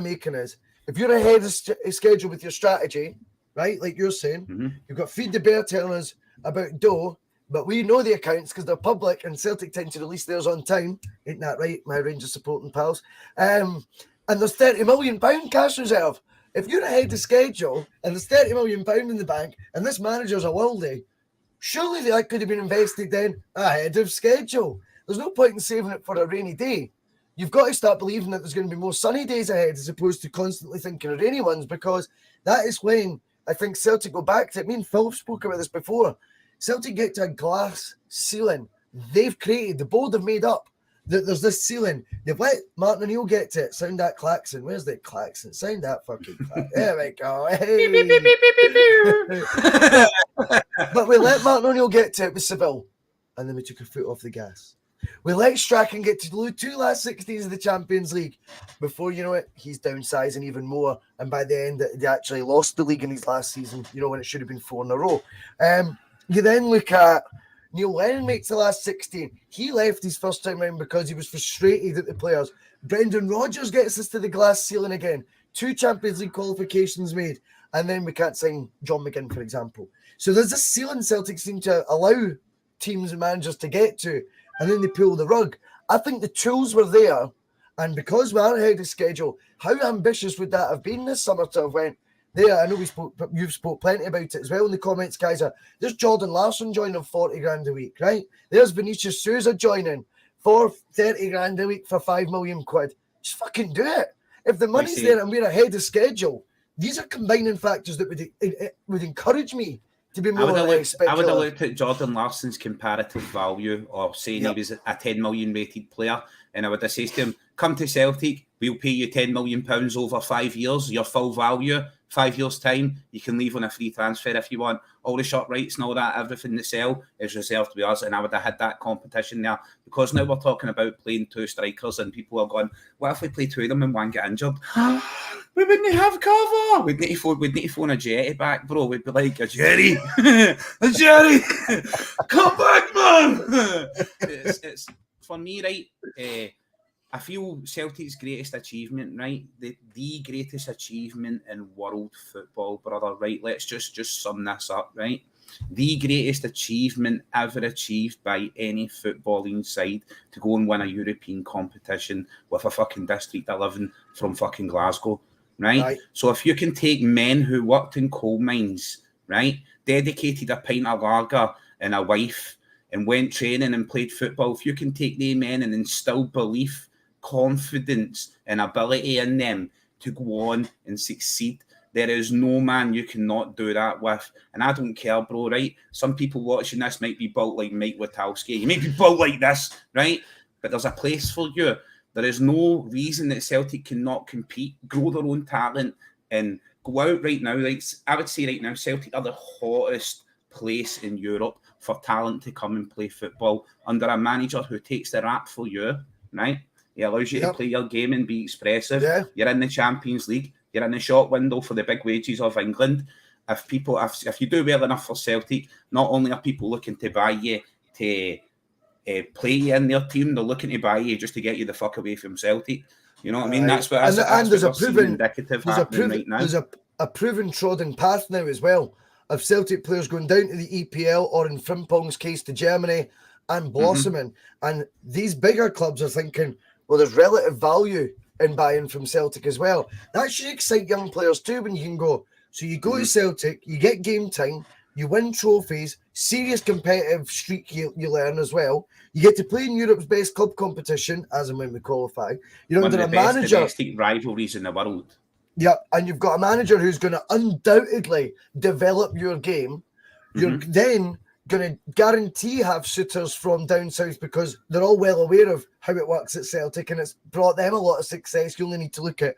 making is, if you're ahead of schedule with your strategy, right, like you're saying, you've got Feed the Bear telling us about dough, but we know the accounts because they're public, and Celtic tend to release theirs on time. Ain't that right, my Rangers supporting pals? And there's £30 million cash reserve. If you're ahead of schedule and there's £30 million in the bank, and this manager's a worldie, surely that could have been invested then ahead of schedule. There's no point in saving it for a rainy day. You've got to start believing that there's going to be more sunny days ahead as opposed to constantly thinking of rainy ones, because that is when I think Celtic go back to it. Me and Phil spoke about this before. Celtic get to a glass ceiling. They've created, the board have made up that there's this ceiling. They've let Martin O'Neill get to it. Sound that klaxon. Where's the klaxon? Sound that fucking klaxon. There we go. Hey. But we let Martin O'Neill get to it with Seville, and then we took our foot off the gas. We let Strachan get to the 2 last 16s of the Champions League. Before you know it, he's downsizing even more. And by the end, they actually lost the league in his last season, when it should have been 4 in a row. You then look at Neil Lennon makes the last 16. He left his first time round because he was frustrated at the players. Brendan Rodgers gets us to the glass ceiling again. 2 Champions League qualifications made. And then we can't sign John McGinn, for example. So there's this ceiling Celtic seem to allow teams and managers to get to, and then they pull the rug. I think the tools were there, And because we are ahead of schedule, how ambitious would that have been this summer to have went there? I know you've spoke plenty about it as well in the comments, guys. There's Jordan Larson joining 40 grand a week, right? There's Vinicius Souza joining for 30 grand a week for 5 million quid. Just fucking do it. If the money's there and we're ahead of schedule, these are combining factors that would encourage me to be more or less speculative. I would have looked at Jordan Larson's comparative value of saying he was a 10 million rated player, and I would have said to him, come to Celtic, we'll pay you £10 million over 5 years, your full value. 5 years' time, you can leave on a free transfer if you want. All the short rights and all that, everything they sell is reserved to us, and I would have had that competition there. Because now we're talking about playing 2 strikers, and people are going, what if we play 2 of them and one get injured? We wouldn't have cover. We'd need to phone a Jetty back, bro. We'd be like, a Jetty, a Jetty, come back, man. It's for me, right? I feel Celtic's greatest achievement, right? The greatest achievement in world football, brother, right? Let's just sum this up, right? The greatest achievement ever achieved by any footballing side to go and win a European competition with a fucking District 11 from fucking Glasgow, right? So if you can take men who worked in coal mines, right, dedicated a pint of lager and a wife and went training and played football, if you can take the men and instill belief, confidence and ability in them to go on and succeed, there is no man you cannot do that with. And I don't care, bro, right? Some people watching this might be built like Mike Witowski. You may be built like this, right? But there's a place for you. There is no reason that Celtic cannot compete, grow their own talent, and go out right now. Like I would say right now, Celtic are the hottest place in Europe for talent to come and play football under a manager who takes the rap for you, right? He allows you to play your game and be expressive. Yeah. You're in the Champions League. You're in the shop window for the big wages of England. If you do well enough for Celtic, not only are people looking to buy you to play you in their team, they're looking to buy you just to get you the fuck away from Celtic. You know what I mean? That's what there's a proven indicative happening right now. There's a proven trodden path now as well of Celtic players going down to the EPL or in Frimpong's case to Germany and blossoming. And these bigger clubs are thinking, well, there's relative value in buying from Celtic as well. That should excite young players too when you can go. So you go to Celtic, you get game time, you win trophies, serious competitive streak you learn as well. You get to play in Europe's best club competition, as and when we qualify. You're under a manager. Domestic rivalries in the world. Yeah, and you've got a manager who's going to undoubtedly develop your game. You're then going to guarantee have suitors from down south because they're all well aware of how it works at Celtic and it's brought them a lot of success. You only need to look at,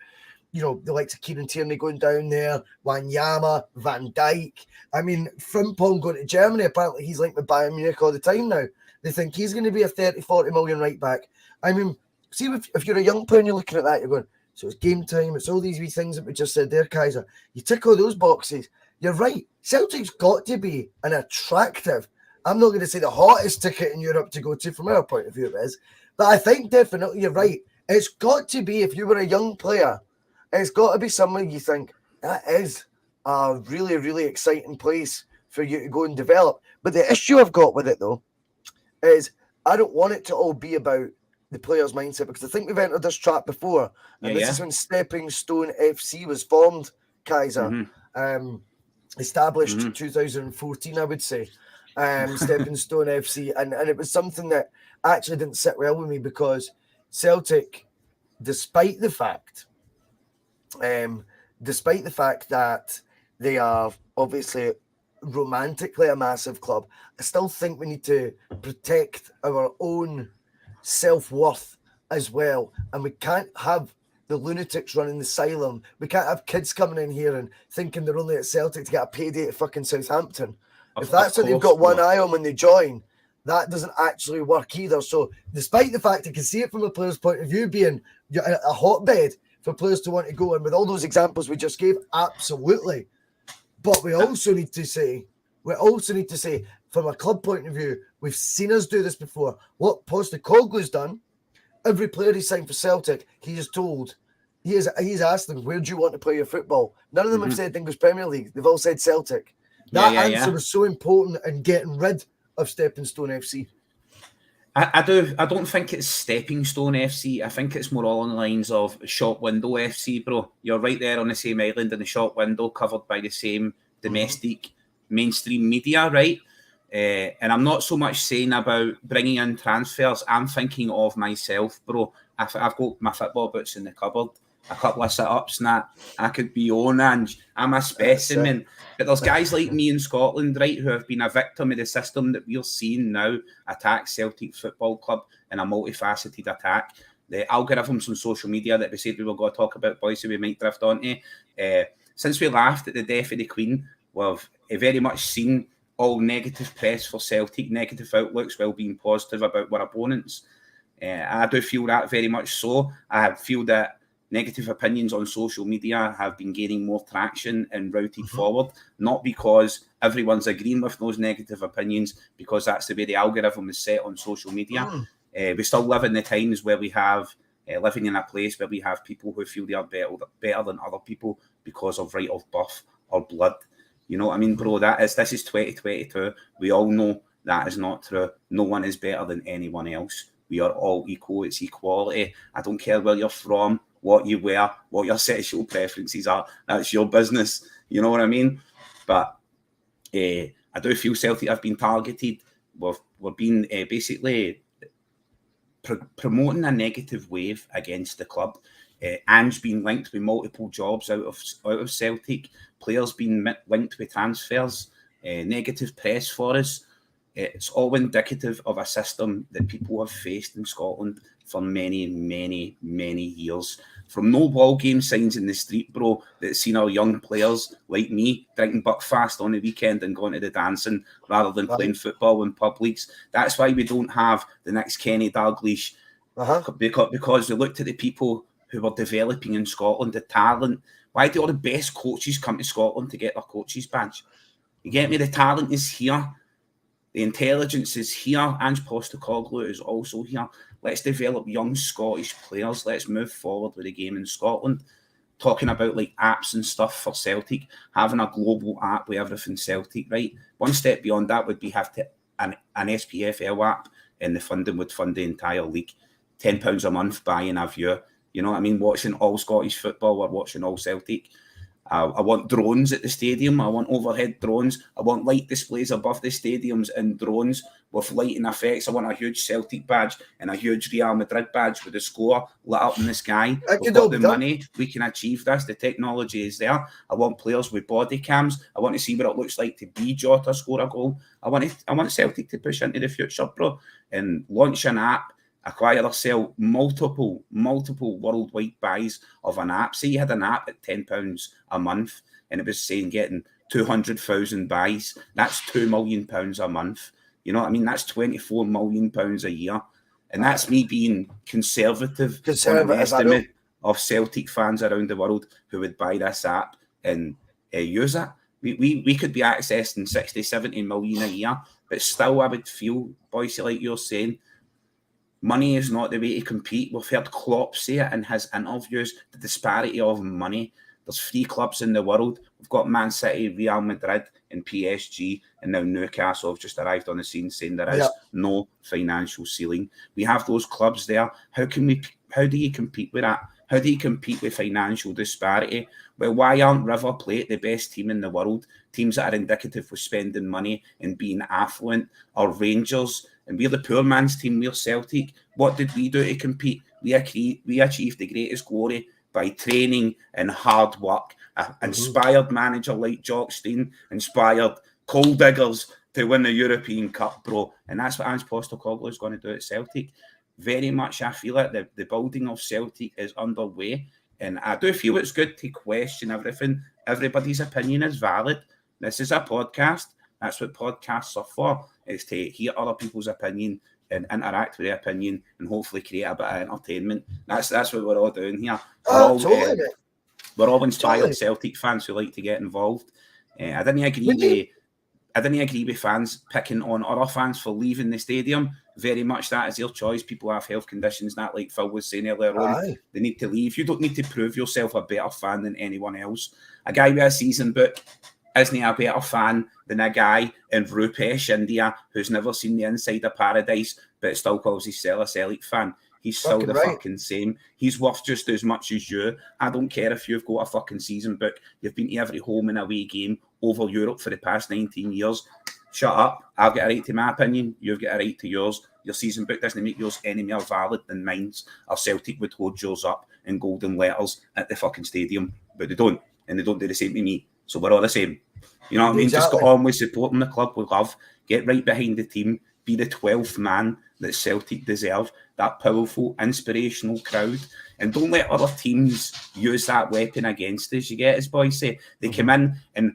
the likes of Kieran Tierney going down there, Wanyama, Van Dijk. I mean, Frimpong going to Germany, apparently he's linked with Bayern Munich all the time now. They think he's going to be a 30, 40 million right back. I mean, see, if you're a young player and you're looking at that, you're going, so it's game time, it's all these wee things that we just said there, Keiser. You tick all those boxes. You're right. Celtic's got to be an attractive, I'm not going to say the hottest ticket in Europe to go to from our point of view, it is, but I think definitely you're right. It's got to be, if you were a young player, it's got to be somewhere you think that is a really, really exciting place for you to go and develop. But the issue I've got with it, though, is I don't want it to all be about the player's mindset, because I think we've entered this trap before, and this is when Stepping Stone FC was formed, Keiser. Established 2014, I would say. Stepping Stone FC, and it was something that actually didn't sit well with me, because Celtic, despite the fact that they are obviously romantically a massive club, I still think we need to protect our own self-worth as well, and we can't have the lunatics running the asylum. We can't have kids coming in here and thinking they're only at Celtic to get a payday at fucking Southampton. If that's what they've got one eye on when they join, that doesn't actually work either. So despite the fact I can see it from a player's point of view being a hotbed for players to want to go, and with all those examples we just gave, absolutely. But we also need to say, from a club point of view, we've seen us do this before. What Postecoglou's done, every player he signed for Celtic, he's asked them, where do you want to play your football? None of them have said English Premier League. They've all said Celtic. That answer was so important in getting rid of Stepping Stone FC. I do. I don't think it's Stepping Stone FC. I think it's more along the lines of Shop Window FC, bro. You're right there on the same island in the shop window, covered by the same domestic mainstream media, right? And I'm not so much saying about bringing in transfers. I'm thinking of myself, bro. I've got my football boots in the cupboard, a couple of sit-ups and that. I could be on, and I'm a specimen. But there's guys like me in Scotland, right, who have been a victim of the system that we're seeing now attack Celtic Football Club in a multifaceted attack. The algorithms on social media that we said we were going to talk about, boys, so we might drift onto. Since we laughed at the death of the Queen, we've very much seen all negative press for Celtic, negative outlooks, while being positive about our opponents. I do feel that very much so. I feel that negative opinions on social media have been gaining more traction and routed forward, not because everyone's agreeing with those negative opinions, because that's the way the algorithm is set on social media. We still live in the times where we have, living in a place where we have people who feel they are better than other people because of right of birth or blood. You know what I mean, bro? This is 2022. We all know that is not true. No one is better than anyone else. We are all equal. It's equality. I don't care where you're from, what you wear, what your sexual preferences are. That's your business. You know what I mean? But I do feel Celtic have been targeted. We're being basically promoting a negative wave against the club. Ange being linked with multiple jobs out of Celtic. Players being linked with transfers. Negative press for us. It's all indicative of a system that people have faced in Scotland for many, many, many years. From no ball game signs in the street, bro, that's seen our young players like me drinking Buckfast on the weekend and going to the dancing rather than playing football in pub leagues. That's why we don't have the next Kenny Dalglish, because we looked at the people who were developing in Scotland, the talent. Why do all the best coaches come to Scotland to get their coach's badge? You get me? The talent is here. The intelligence is here. Ange Postecoglou is also here. Let's develop young Scottish players. Let's move forward with the game in Scotland. Talking about like apps and stuff for Celtic, having a global app with everything Celtic, right? One step beyond that would be an SPFL app, and the funding would fund the entire league. £10 a month buying a view. You know what I mean? Watching all Scottish football or watching all Celtic. I want drones at the stadium. I want overhead drones. I want light displays above the stadiums and drones with lighting effects. I want a huge Celtic badge and a huge Real Madrid badge with the score lit up in the sky. We've got the money. We can achieve this. The technology is there. I want players with body cams. I want to see what it looks like to be Jota score a goal. I want Celtic to push into the future, bro, and launch an app. Acquire or sell multiple worldwide buys of an app. Say you had an app at £10 a month and it was saying getting 200,000 buys. That's £2 million a month. You know what I mean? That's £24 million a year. And that's me being conservative on an estimate of Celtic fans around the world who would buy this app and use it. We could be accessing 60, 70 million a year, but still I would feel, Bhoycie, like you're saying, money is not the way to compete. We've heard Klopp say it in his interviews, the disparity of money. There's 3 clubs in the world. We've got Man City, Real Madrid and PSG, and now Newcastle have just arrived on the scene saying there is no financial ceiling. We have those clubs there. How do you compete with that? How do you compete with financial disparity? Well, why aren't River Plate the best team in the world? Teams that are indicative of spending money and being affluent, or Rangers, and we're the poor man's team, we're Celtic. What did we do to compete? We achieved the greatest glory by training and hard work. Inspired manager like Jock Stein, inspired coal diggers to win the European Cup, bro. And that's what Ange Postecoglou is going to do at Celtic. Very much, I feel it. The building of Celtic is underway. And I do feel it's good to question everything. Everybody's opinion is valid. This is a podcast. That's what podcasts are for, is to hear other people's opinion and interact with their opinion and hopefully create a bit of entertainment. That's what we're all doing here. We're all inspired Celtic fans who like to get involved. I didn't agree with fans picking on other fans for leaving the stadium. Very much that is their choice. People have health conditions, that, like Phil was saying earlier on. They need to leave. You don't need to prove yourself a better fan than anyone else. A guy with a season book isn't a better fan than a guy in Rupesh, India, who's never seen the inside of paradise, but still calls himself a Celtic fan. He's still Fucking the right. fucking same. He's worth just as much as you. I don't care if you've got a fucking season book. You've been to every home and away game over Europe for the past 19 years. Shut up. I've got a right to my opinion. You've got a right to yours. Your season book doesn't make yours any more valid than mine's. Or Celtic would hold yours up in golden letters at the fucking stadium. But they don't. And they don't do the same to me. So we're all the same. You know what I mean? Exactly. Just go on with supporting the club with love. Get right behind the team. Be the 12th man that Celtic deserve. That powerful, inspirational crowd. And don't let other teams use that weapon against us. You get us, Bhoycie? They come in and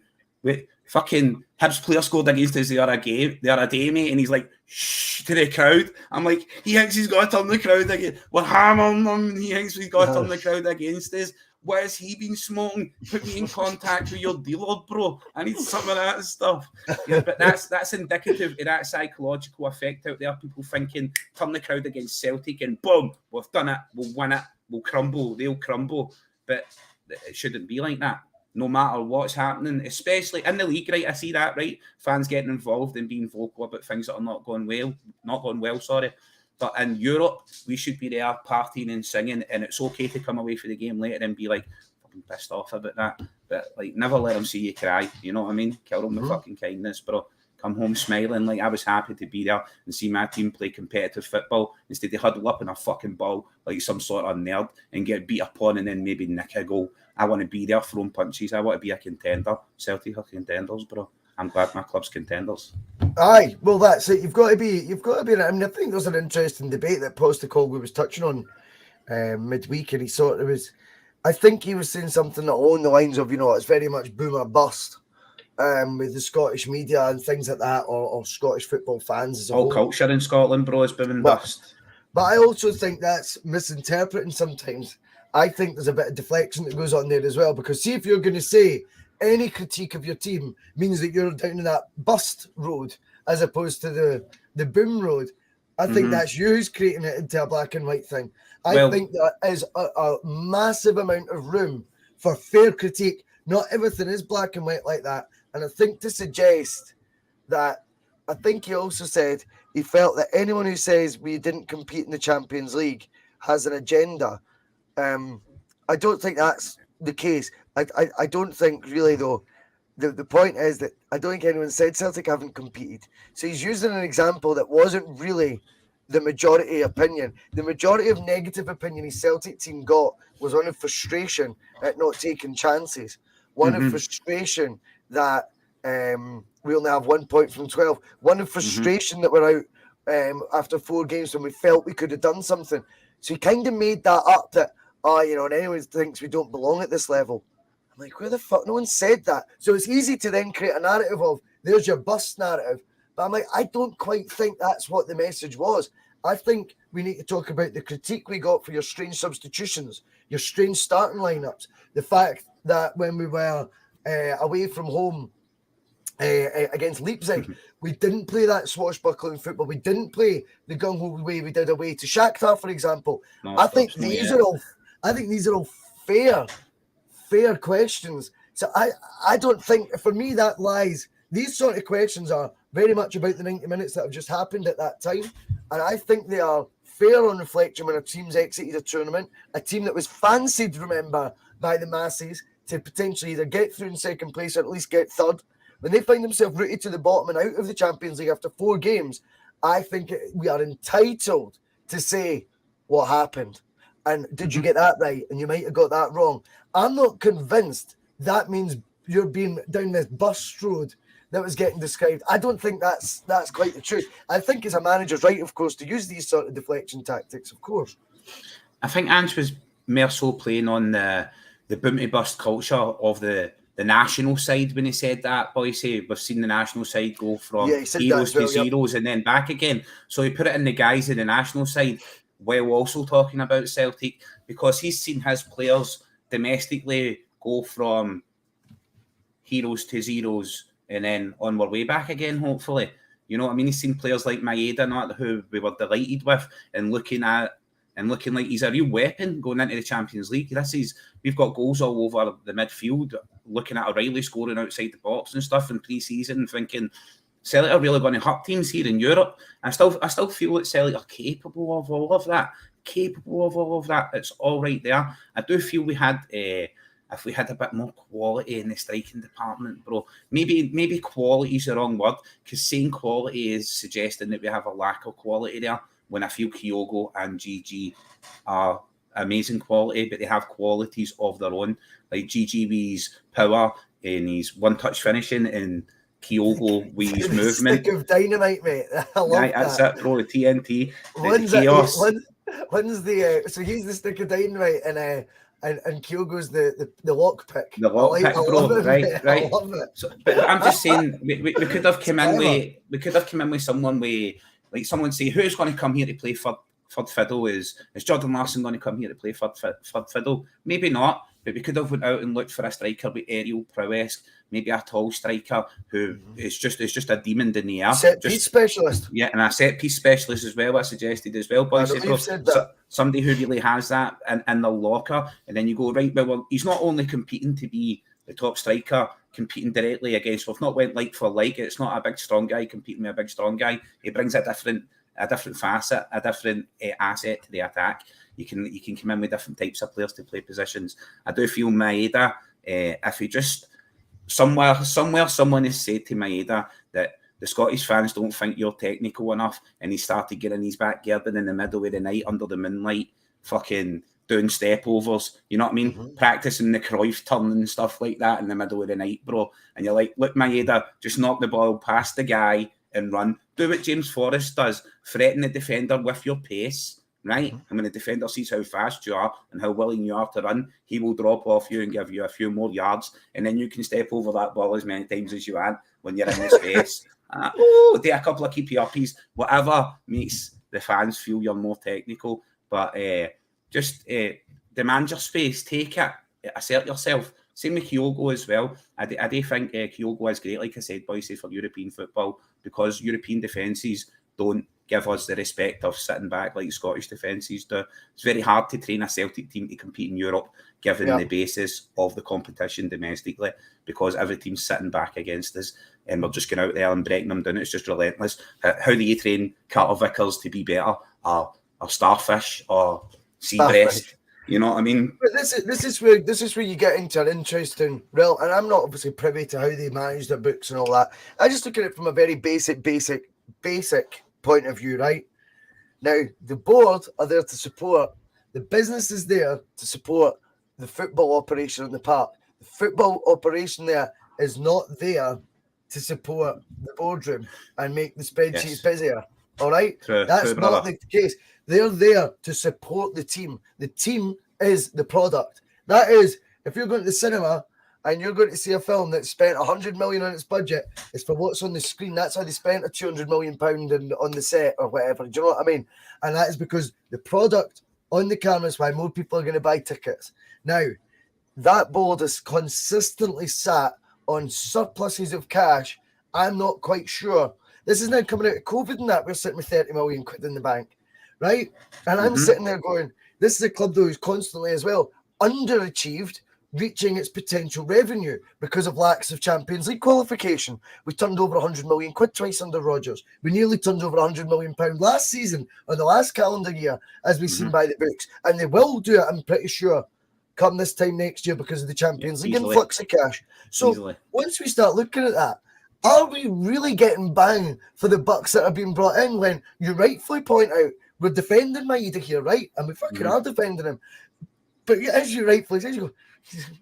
fucking Hibs player scored against us the other day, mate, and he's like, shh, to the crowd. I'm like, he thinks he's got to turn the crowd against. We're hammering him. He thinks he's got to turn the crowd against us. What has he been smoking? Put me in contact with your dealer, bro. I need some of that stuff. Yeah, but that's indicative of that psychological effect out there. People thinking, turn the crowd against Celtic and boom, we've done it. We'll win it. We'll crumble. They'll crumble. But it shouldn't be like that. No matter what's happening, especially in the league, right? I see that, right? Fans getting involved and being vocal about things that are not going well, sorry. But in Europe, we should be there partying and singing, and it's okay to come away for the game later and be like, fucking pissed off about that. But like, never let them see you cry. You know what I mean? Kill them with fucking kindness, bro. Come home smiling like I was happy to be there and see my team play competitive football instead of huddle up in a fucking ball like some sort of nerd and get beat upon and then maybe nick a goal. I want to be there throwing punches. I want to be a contender. Celtic are contenders, bro. I'm glad my club's contenders. Aye, well that's it. You've got to be. I mean, I think there's an interesting debate that Postecoglou was touching on midweek, and he sort of was. I think he was saying something along the lines of, it's very much boom or bust with the Scottish media and things like that, or Scottish football fans as a whole. Culture in Scotland, bro, is boom and bust. But I also think that's misinterpreting sometimes. I think there's a bit of deflection that goes on there as well, because see, if you're going to say any critique of your team means that you're down in that bust road as opposed to the boom road, I think that's you who's creating it into a black and white thing. I think there is a massive amount of room for fair critique. Not everything is black and white like that. And I think to suggest that, I think he also said he felt that anyone who says we didn't compete in the Champions League has an agenda. I don't think that's the case. I don't think really, though. The point is that I don't think anyone said Celtic haven't competed. So he's using an example that wasn't really the majority opinion. The majority of negative opinion his Celtic team got was one of frustration at not taking chances. One of frustration that we only have 1 point from 12. One of frustration that we're out after 4 games when we felt we could have done something. So he kind of made that up that, and anyone thinks we don't belong at this level. I'm like, where the fuck? No one said that. So it's easy to then create a narrative of, there's your bust narrative. But I'm like, I don't quite think that's what the message was. I think we need to talk about the critique we got for your strange substitutions, your strange starting lineups, the fact that when we were away from home against Leipzig, we didn't play that swashbuckling football. We didn't play the gung-ho way we did away to Shakhtar, for example. I think these are all fair questions. So I don't think, for me, that lies. These sort of questions are very much about the 90 minutes that have just happened at that time. And I think they are fair on reflection when a team's exited a tournament, a team that was fancied, remember, by the masses to potentially either get through in second place or at least get third. When they find themselves rooted to the bottom and out of the Champions League after 4 games, I think we are entitled to say what happened. And did you get that right? And you might have got that wrong. I'm not convinced that means you're being down this bus road that was getting described. I don't think that's quite the truth. I think as a manager's right, of course, to use these sort of deflection tactics, of course. I think Ange was more so playing on the boom bust culture of the national side when he said that. Bhoycie, we've seen the national side go from heroes to zeros and then back again. So he put it in the guise of the national side while also talking about Celtic, because he's seen his players domestically go from heroes to zeros and then on our way back again, hopefully. You know what I mean? He's seen players like Maeda, not who we were delighted with, and looking like he's a real weapon going into the Champions League. We've got goals all over the midfield. looking at O'Reilly scoring outside the box and stuff in pre-season and thinking Celtic are really going to hurt teams here in Europe. I still feel that Celtic are capable of all of that. It's all right there. I do feel we had if we had a bit more quality in the striking department, bro. Maybe quality is the wrong word, because saying quality is suggesting that we have a lack of quality there, when I feel Kyogo and GG are amazing quality, but they have qualities of their own. Like GG with his power and his one-touch finishing, and Kyogo with his movement. Stick of dynamite, mate. I love that. That's it, bro. The TNT. One's the chaos. So he's the stick of dynamite, and Kyogo's the lockpick. The lockpick, bro. Right. I love it. So, but I'm just saying, we could have come in with someone with, like, someone say, who's going to come here to play third fiddle? Is Jordan Larson going to come here to play third fiddle? Maybe not, but we could have went out and looked for a striker with aerial prowess, maybe a tall striker who is just a demon in the air. Set piece specialist. Yeah, and a set piece specialist as well. I suggested as well, boys. Somebody who really has that in the locker, and then you go, right, well, he's not only competing to be the top striker, competing directly against, we've not went like for like. It's not a big strong guy competing with a big strong guy. He brings a different facet, a different asset to the attack. You can come in with different types of players to play positions. I do feel Maeda, if he just somewhere someone has said to Maeda that the Scottish fans don't think you're technical enough, and he started getting his back garden in the middle of the night under the moonlight, fucking doing step overs, you know what I mean? Practicing the Cruyff turn and stuff like that in the middle of the night, bro. And you're like, look, Maeda, just knock the ball past the guy and run. Do what James Forrest does. Threaten the defender with your pace, right? And when the defender sees how fast you are and how willing you are to run, he will drop off you and give you a few more yards. And then you can step over that ball as many times as you want when you're in his face. Do a couple of keepy-uppies, whatever makes the fans feel you're more technical. But just demand your space, take it, assert yourself. Same with Kyogo as well. I do think Kyogo is great, like I said, Bhoycie, for European football, because European defences don't give us the respect of sitting back like Scottish defences do. It's very hard to train a Celtic team to compete in Europe, given the basis of the competition domestically, because every team's sitting back against us, and we're just going out there and breaking them down. It's just relentless. How do you train Carter Vickers to be better, or Starfish, or Seabreast? You know what I mean? But this is where you get into an interesting realm, and I'm not obviously privy to how they manage their books and all that. I just look at it from a very basic point of view, right? Now, the board are there to support, the business is there to support the football operation in the park. The football operation there is not there to support the boardroom and make the spreadsheets busier. All right? That's not the case. They're there to support the team. The team is the product. That is, if you're going to the cinema and you're going to see a film that spent 100 million on its budget, it's for what's on the screen. That's how they spent a 200 million pound on the set or whatever. Do you know what I mean? And that is because the product on the camera is why more people are going to buy tickets. Now, that board has consistently sat on surpluses of cash. I'm not quite sure. This is now coming out of COVID and that. We're sitting with 30 million quid in the bank, right? And I'm sitting there going, this is a club, though, who's constantly as well underachieved, reaching its potential revenue because of lacks of Champions League qualification. We turned over 100 million quid twice under Rodgers. We nearly turned over 100 million pound last season, or the last calendar year, as we've seen by the books. And they will do it, I'm pretty sure, come this time next year because of the Champions League influx of cash. So once we start looking at that, are we really getting bang for the bucks that are being brought in when you rightfully point out we're defending Maeda here, right? And we fucking are defending him. But as you rightfully say, you go,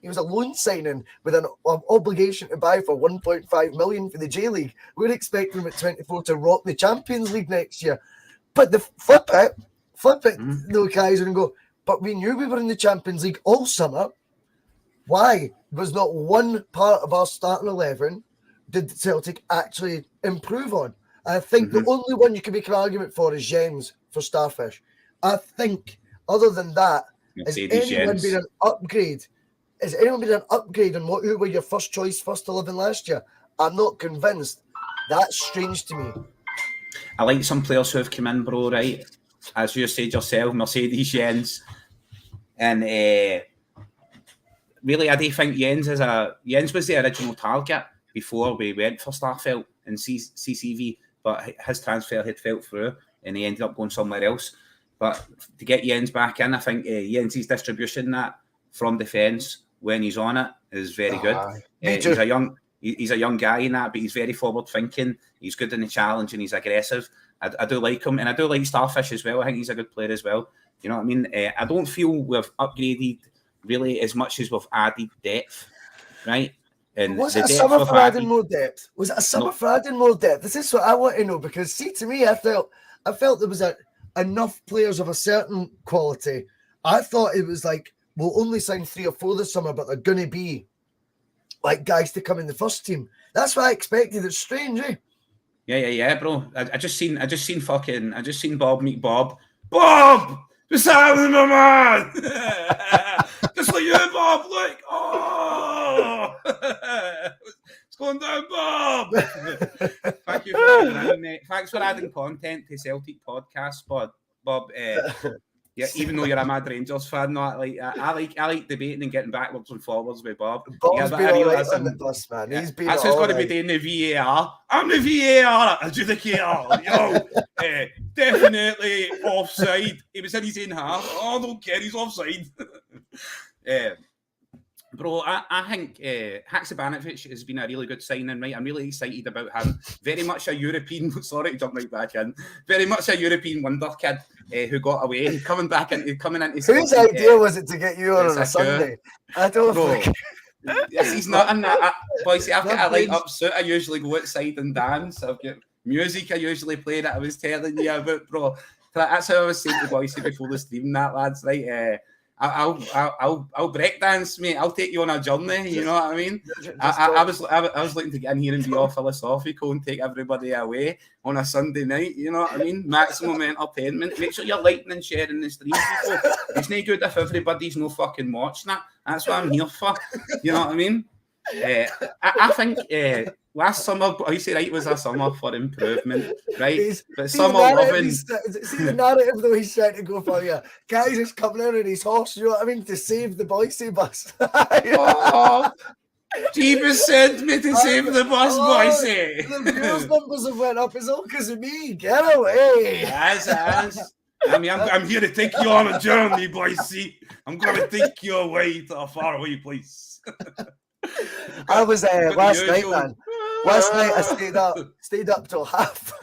he was a loan signing with an obligation to buy for 1.5 million for the J League. We're expecting him at 24 to rock the Champions League next year. But the flip it, though, Keiser, and go, but we knew we were in the Champions League all summer. Why was not one part of our starting 11 did Celtic actually improve on? I think the only one you can make an argument for is Jens for Starfish. I think, other than that, has anyone been an upgrade? Has anyone been an upgrade on who were your first choice, first 11 last year? I'm not convinced. That's strange to me. I like some players who have come in, bro, right? As you said yourself, Mercedes Jens. And really, I do think Jens was the original target before we went for Starfelt and CCV, but his transfer had fell through and he ended up going somewhere else. But to get Jens back in, I think Jens' distribution that from defence when he's on it is very good. He's a young guy in that, but he's very forward thinking. He's good in the challenge and he's aggressive. I do like him, and I do like Starfish as well. I think he's a good player as well. You know what I mean? I don't feel we've upgraded really as much as we've added depth, right? And was it a summer for adding more depth? Was it a summer for adding more depth? This is what I want to know, because see, to me, I felt there was enough players of a certain quality. I thought it was like, we'll only sign 3 or 4 this summer, but they're going to be like guys to come in the first team. That's what I expected. It's strange, eh? Yeah, bro. I just seen Bob meet Bob. Bob! What's happening, my man? Just like you, Bob. Look. Oh! It's going down, Bob. Thank you for adding, mate. Thanks for adding content to Celtic podcast, Bob. Yeah, even though you're a mad Rangers fan, I like debating and getting backwards and forwards with Bob. Bob's been all right on the bus, man. Yeah. He's been That's who's going to be doing the VAR. I'm the VAR adjudicator. Yo, definitely offside. He was in his own half. Oh, I don't care. He's offside. Bro, I think Haksabanovic has been a really good signing, right? I'm really excited about him. Very much a European, sorry to jump right back in, very much a European wonder kid who got away, coming into whose idea was it to get you on a Sunday? I don't know. Yes, he's not in that. Boys, I've got a light up suit. I usually go outside and dance. I've got music I usually play that I was telling you about, bro. That's how I was saying to Bhoycie before the stream, that lads, right? I'll break dance, mate. I'll take you on a journey. You know what I mean? I was looking to get in here and be all philosophical and take everybody away on a Sunday night. You know what I mean? Maximum entertainment. Make sure you're liking and sharing the stream, people. It's no good if everybody's no fucking watching that. That's what I'm here for. You know what I mean? I think last summer, Bhoycie, right, was a summer for improvement, right? But summer loving. See the narrative though he's trying to go for you. Keiser's coming in on his horse, you know what I mean, to save the Bhoycie bus. Oh, Jeebus sent me to save the bus, Bhoycie. The viewers numbers have went up. It's all because of me. Get away. Yes. I mean, I'm here to take you on a journey, Bhoycie. I'm going to take you away to a faraway place. I was last night, man. Last night I stayed up till half.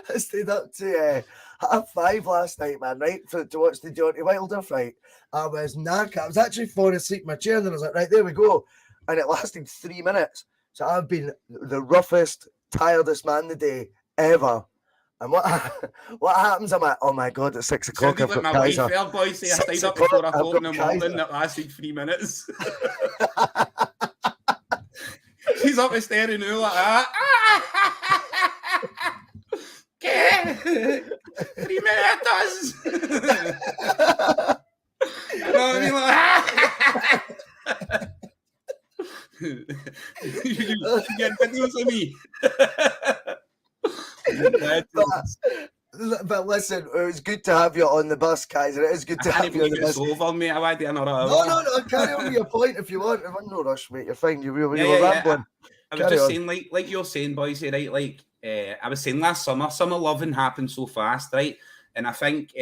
I stayed up to 5:30 last night, man. Right, to watch the Deontay Wilder fight. I was knackered. I was actually falling asleep in my chair, and then I was like, right, there we go, and it lasted 3 minutes. So I've been the roughest, tiredest man today ever. And what happens? I'm like, oh my god, it's 6 o'clock. I've got Keiser. Bhoycie, I stayed up before 4 o'clock in the morning. That lasted 3 minutes. She's up the stairs now like that. Okay. 3 minutes. You know what I mean? Like, you get videos of me. But listen, it was good to have you on the bus, Keiser. It is good to have you on the bus. Over, mate. I went another hour. No. Carry on with your point if you want. I'm no rush, mate. You're fine. You were rambling. I was just saying, like you're saying, Bhoycie, right? Like I was saying last summer loving happened so fast, right? And I think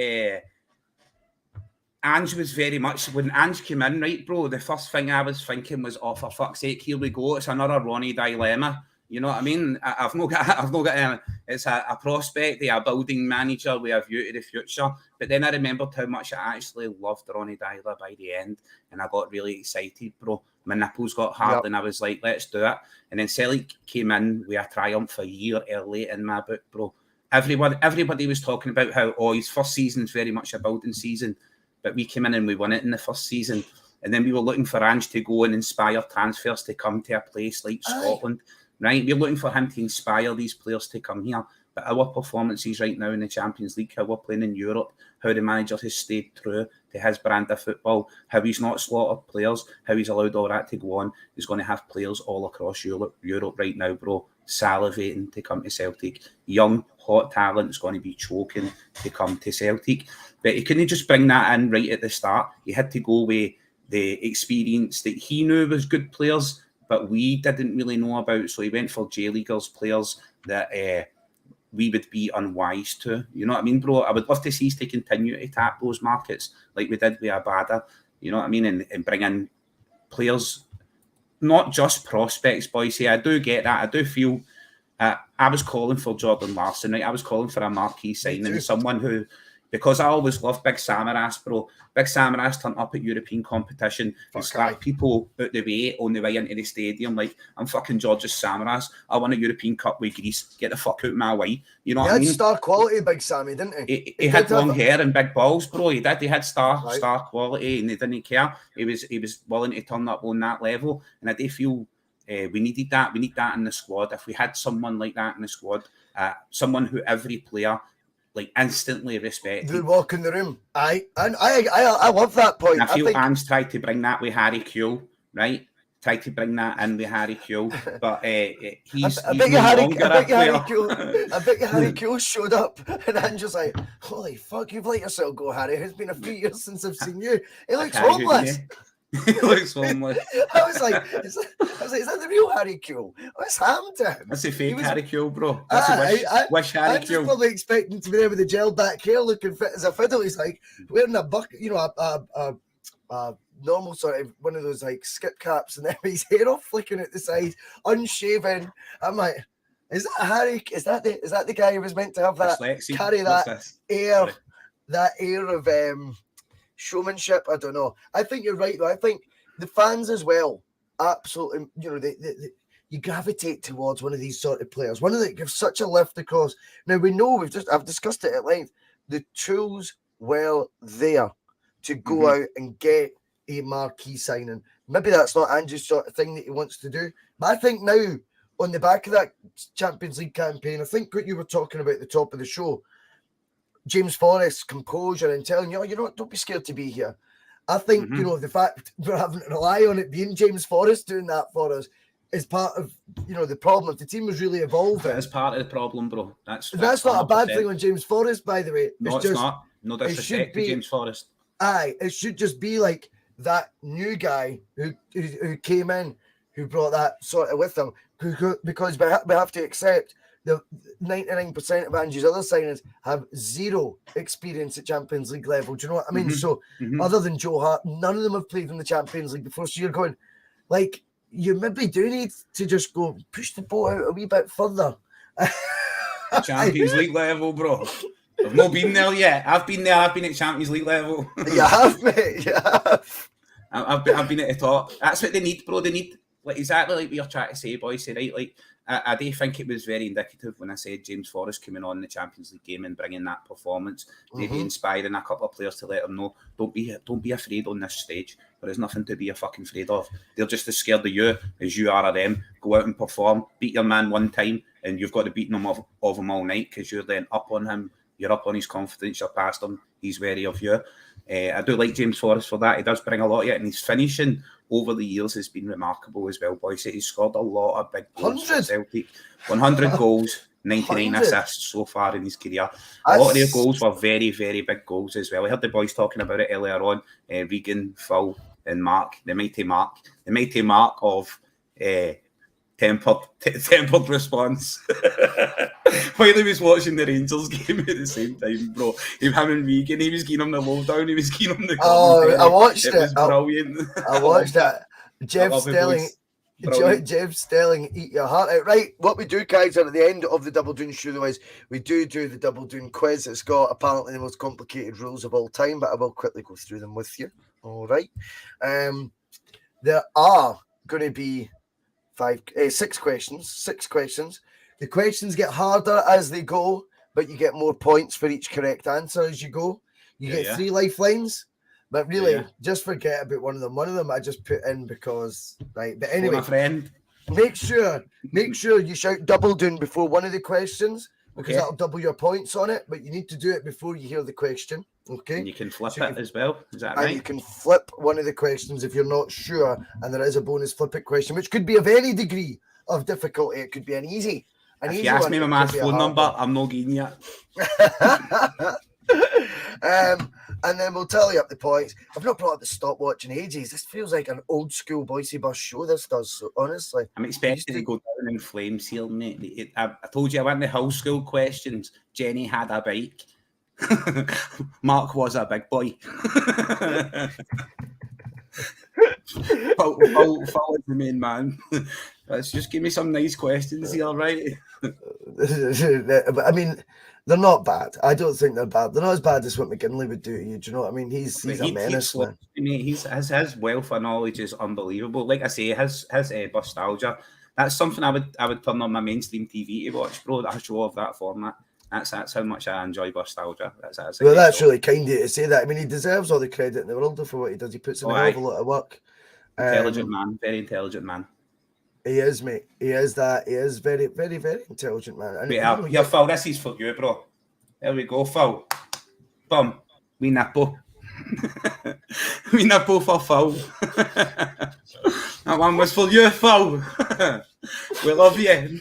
Ange was very much, when Ange came in, right, bro, the first thing I was thinking was, oh, for fuck's sake, here we go. It's another Ronnie dilemma. You know what I mean? I've not got it's a prospect, a building manager with a view to the future. But then I remembered how much I actually loved Ronnie Dyler by the end, and I got really excited, bro. My nipples got hard, and I was like, let's do it. And then Celtic came in with a triumph a year early in my book, bro. Everybody was talking about how, his first season is very much a building season, but we came in and we won it in the first season. And then we were looking for Ange to go and inspire transfers to come to a place like Scotland. Right, we're looking for him to inspire these players to come here. But our performances right now in the Champions League, how we're playing in Europe, how the manager has stayed true to his brand of football, how he's not slaughtered players, how he's allowed all that to go on, he's going to have players all across Europe right now, bro, salivating to come to Celtic. Young, hot talent is going to be choking to come to Celtic. But he couldn't just bring that in right at the start. He had to go with the experience that he knew was good players, but we didn't really know about. So he went for J-Leaguers, players that we would be unwise to. You know what I mean, bro? I would love to see us to continue to tap those markets like we did with Abada. You know what I mean? And bring in players, not just prospects, Bhoycie. I do get that. I do feel I was calling for Jordan Larson, right? I was calling for a marquee signing, someone who, because I always loved Big Samaras, bro. Big Samaras turned up at European competition and slapped people out the way on the way into the stadium. Like, I'm fucking George's Samaras. I won a European Cup with Greece. Get the fuck out of my way. You know what I mean? He had star quality, Big Sammy, didn't he? He had long hair and big balls, bro. He did. He had star quality, and he didn't care. He was willing to turn up on that level, and I do feel we needed that. We need that in the squad. If we had someone like that in the squad, someone who every player like instantly respected. They walk in the room. I love that point. And I feel Ange tried to bring that with Harry Kewell, right? Tried to bring that in with Harry Kewell, but he's I bet you Harry Kewell showed up, and Ange was like, "Holy fuck, you've let yourself go, Harry. It's been a few years since I've seen you. He looks homeless." He looks homeless. I was like, is that the real Harry Kewell? What's happened to him? That's a fake Harry Kewell, bro. That's a wish Harry Kewell. I'm probably expecting to be there with the gel back hair, looking fit as a fiddle. He's like wearing a bucket, you know, a normal sort of one of those like skip caps, and then his hair all flicking at the side, unshaven. I'm like, is that Harry? Is that the guy who was meant to have that carry that air, that air of showmanship? I don't know. I think you're right though. I think the fans as well, absolutely. You know, you gravitate towards one of these sort of players. One of that gives such a lift across. Now we know I've discussed it at length. The tools were there to go out and get a marquee signing. Maybe that's not Ange's sort of thing that he wants to do. But I think now, on the back of that Champions League campaign, I think what you were talking about at the top of the show, James Forrest's composure and telling you, don't be scared to be here. I think, you know, the fact we're having to rely on it being James Forrest doing that for us is part of, you know, the problem. If the team was really evolving. That's part of the problem, bro. That's not a bad thing on James Forrest, by the way. No, it's not. No disrespect to James Forrest. Aye, it should just be like that new guy who came in, who brought that sort of with him, because we have to accept the 99% of Ange's other signings have zero experience at Champions League level. Do you know what I mean? So other than Joe Hart, none of them have played in the Champions League before. So you're going, like, you maybe do need to just go push the boat out a wee bit further. Champions League level, bro. I've not been there yet. I've been there. I've been at Champions League level. You have, mate. You have. I've been at the top. That's what they need, bro. They need, like, exactly like we are trying to say, Bhoycie, right? Like, I do think it was very indicative when I said James Forrest coming on the Champions League game and bringing that performance, maybe inspiring a couple of players to let them know, don't be afraid on this stage. There is nothing to be fucking afraid of. They're just as scared of you as you are of them. Go out and perform, beat your man one time, and you've got to beat him of him all night because you're then up on him. You're up on his confidence. You're past him. He's wary of you. I do like James Forrest for that. He does bring a lot of it, and his finishing over the years has been remarkable as well, Bhoycie. He's scored a lot of big goals for Celtic. 100 goals, 99 assists so far in his career. A lot of their goals were very, very big goals as well. I heard the boys talking about it earlier on. Regan, Phil, and Mark, the mighty Mark of tempered response. While he was watching the Rangers game at the same time, bro, him and Regan, he was giving him the lowdown, he was giving him the I watched it. It was brilliant. I watched that. Jeff Stelling, eat your heart out. Right, what we do, Keiser, at the end of the Double Doon show, is we do the Double Doon Quiz. It's got apparently the most complicated rules of all time, but I will quickly go through them with you. All right. There are going to be 6 questions. The questions get harder as they go, but you get more points for each correct answer as you go. You get 3 lifelines, but really, just forget about one of them. One of them I just put in because, right. But anyway, my friend, make sure you shout Double Doon before one of the questions because that'll double your points on it. But you need to do it before you hear the question. Okay. And you can flip it as well. Is that right? And you can flip one of the questions if you're not sure, and there is a bonus flip it question, which could be of any degree of difficulty. It could be an easy. If you ask me my man's phone number, I'm not getting you. and then we'll tally up the points. I've not brought up the stopwatch in ages. This feels like an old school Bhoycie Bus show. This does, so honestly. I'm expecting to go down in flames here, mate. I told you I went the whole school questions. Jenny had a bike. Mark was a big boy. Phil is the main man. Let's just give me some nice questions here, right? I mean, they're not bad. I don't think they're bad. They're not as bad as what McGinley would do to you. Do you know what I mean? He's a menace, man. His wealth of knowledge is unbelievable. Like I say, his nostalgia. That's something I would turn on my mainstream TV to watch, bro. A show of that format. That's how much I enjoy nostalgia. That's really kind of you to say that. I mean, he deserves all the credit in the world for what he does. He puts in a hell of a lot of work. Intelligent man, very intelligent man. He is, mate. He is that. He is very, very, very intelligent, man. And, yeah, Phil, this is for you, bro. There we go, Phil. Boom. We nipple. We nipple for Phil. That one was for you, Phil. We love you.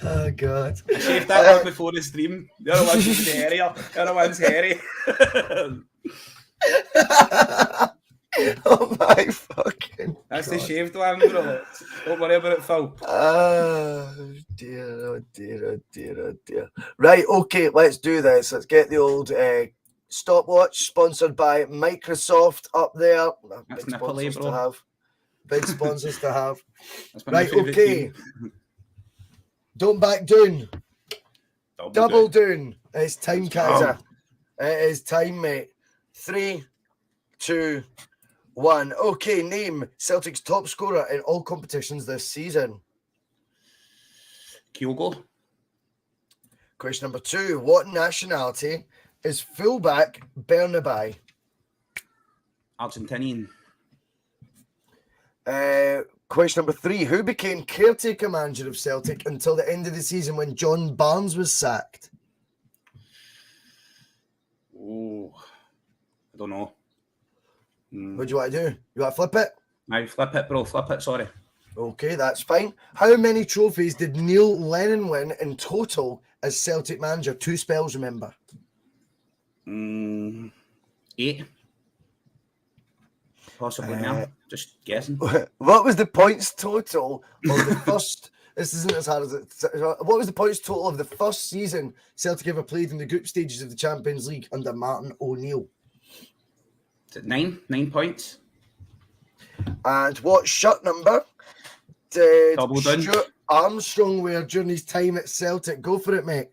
Oh, God. I shaved that up before the stream. The other one's hairier. The other one's hairy. Oh my fucking That's God. the shaved one, bro. Don't worry about it, Phil. Oh dear, oh dear, oh dear, oh dear. Right, okay, let's do this. Let's get the old stopwatch sponsored by Microsoft up there. That's Big Napoli, sponsors bro. to have. Big sponsors to have. That's my Right, favourite okay. team. Don't back down. Double Doon. It's time, Keiser. It is time, mate. 3, 2, 1. Okay, name Celtic's top scorer in all competitions this season. Kyogo. Question number 2. What nationality is fullback Bernaby? Argentinian. Question number 3. Who became caretaker manager of Celtic until the end of the season when John Barnes was sacked? Oh, I don't know. What do you want to do? You want to flip it? No, flip it, bro. Flip it, sorry. Okay, that's fine. How many trophies did Neil Lennon win in total as Celtic manager? 2 spells, remember. 8. Possibly more. Just guessing. What was the points total of the first... This isn't as hard as it... What was the points total of the first season Celtic ever played in the group stages of the Champions League under Martin O'Neill? Is it 9? 9 points? And what shirt number did Double Doon. Stuart Armstrong wear during his time at Celtic? Go for it, mate.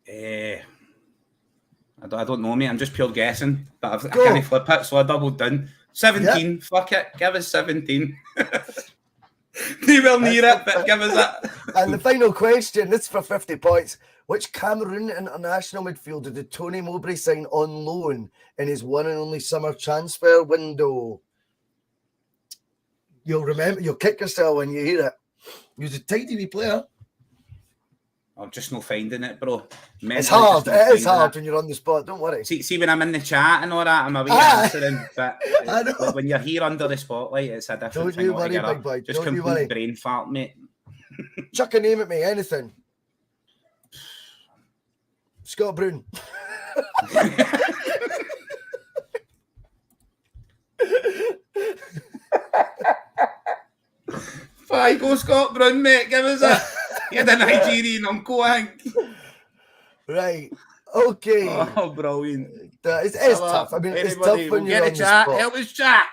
I don't know, mate. I'm just pure guessing. But I Go. can't flip it, so I doubled down. 17. Yep. Fuck it. Give us 17. Nowhere near it, but give us it. And the final question, this is for 50 points. Which Cameroon international midfielder did Tony Mowbray sign on loan in his one and only summer transfer window? You'll remember, you'll kick yourself when you hear it. He was a tidy wee player. I'm just not finding it, bro. It's hard. It is hard when you're on the spot. Don't worry. See, when I'm in the chat and all that, I'm a wee answering. But when you're here under the spotlight, it's a different thing altogether. Don't you worry, big boy. Just complete brain fart, mate. Chuck a name at me, anything. Scott Brown. Fine, go Scott Brown, mate. Give us a... You're the Nigerian uncle, I think. Right. Okay. Oh, brilliant. It's tough. I mean, it's tough when you're on the spot. Help us chat.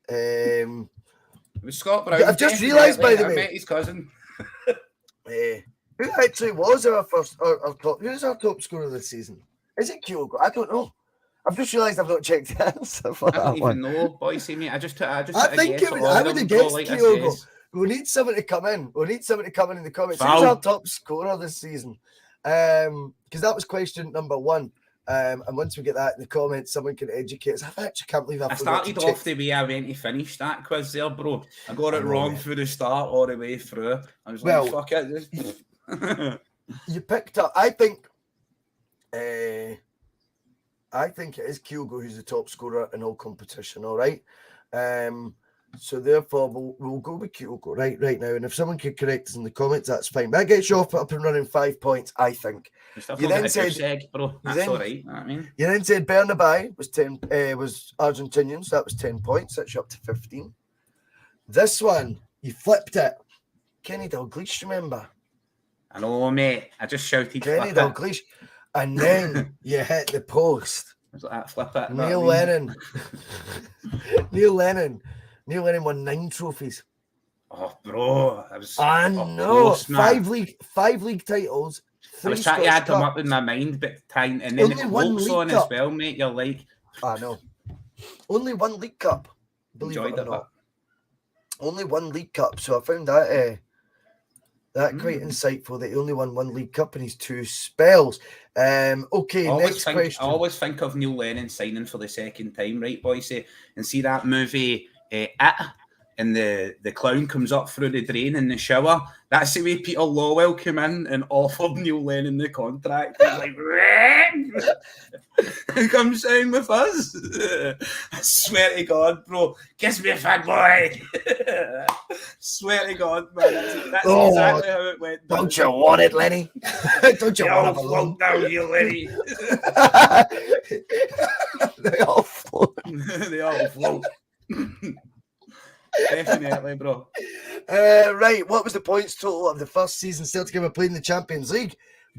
It was Scott Brown. I've just realised, by the way, I met his cousin. Who actually was our first, our top? Who's our top scorer this season? Is it Kyogo? I don't know. I've just realised I've not checked the answer for that one. I don't even know, Bhoycie, mate. I think it was. I would have guessed Kyogo. We need someone to come in. We need someone to come in the comments. Who's our top scorer this season? Because that was question number 1. And once we get that in the comments, someone can educate us. I actually can't believe I started off the way I went to finish that quiz there, bro. I got it wrong through the start all the way through. I was like, fuck it. You picked up. I think it is Kyogo who's the top scorer in all competition. All right. So therefore, we'll go with Kyogo right now. And if someone could correct us in the comments, that's fine. That gets you off up and running 5 points, I think. You then said, bro. That's all right. You know what I mean? You then said Bernabei was Argentinian, so that was 10 points. That's you up to 15. This one, you flipped it. Kenny Dalglish, remember? I know, mate. I just shouted Kenny Dalglish. And then you hit the post. Was like that, flip it. Neil Lennon. Neil Lennon won 9 trophies. Oh, bro. I know. Close, 5 league titles. I was trying to add them up in my mind, but time and then the Wolves on as well, mate. You're like, I know. Only 1 League Cup. Believe enjoyed it or not. Only 1 League Cup. So I found that quite insightful that he only won 1 League Cup in his 2 spells. Okay, next question. I always think of Neil Lennon signing for the second time, right, Bhoycie? And see that movie, It, and the clown comes up through the drain in the shower. That's the way Peter Lawwell came in and offered Neil Lennon the contract. He's like, come sign with us. I swear to God, bro. Kiss me, fat boy. Swear to God, man. That's exactly how it went. Don't you want it, Lenny? Don't you want it alone? Down here, Lenny. They all float. They all float. Definitely, bro. Right, what was the points total of the first season Celtic ever played in the Champions League?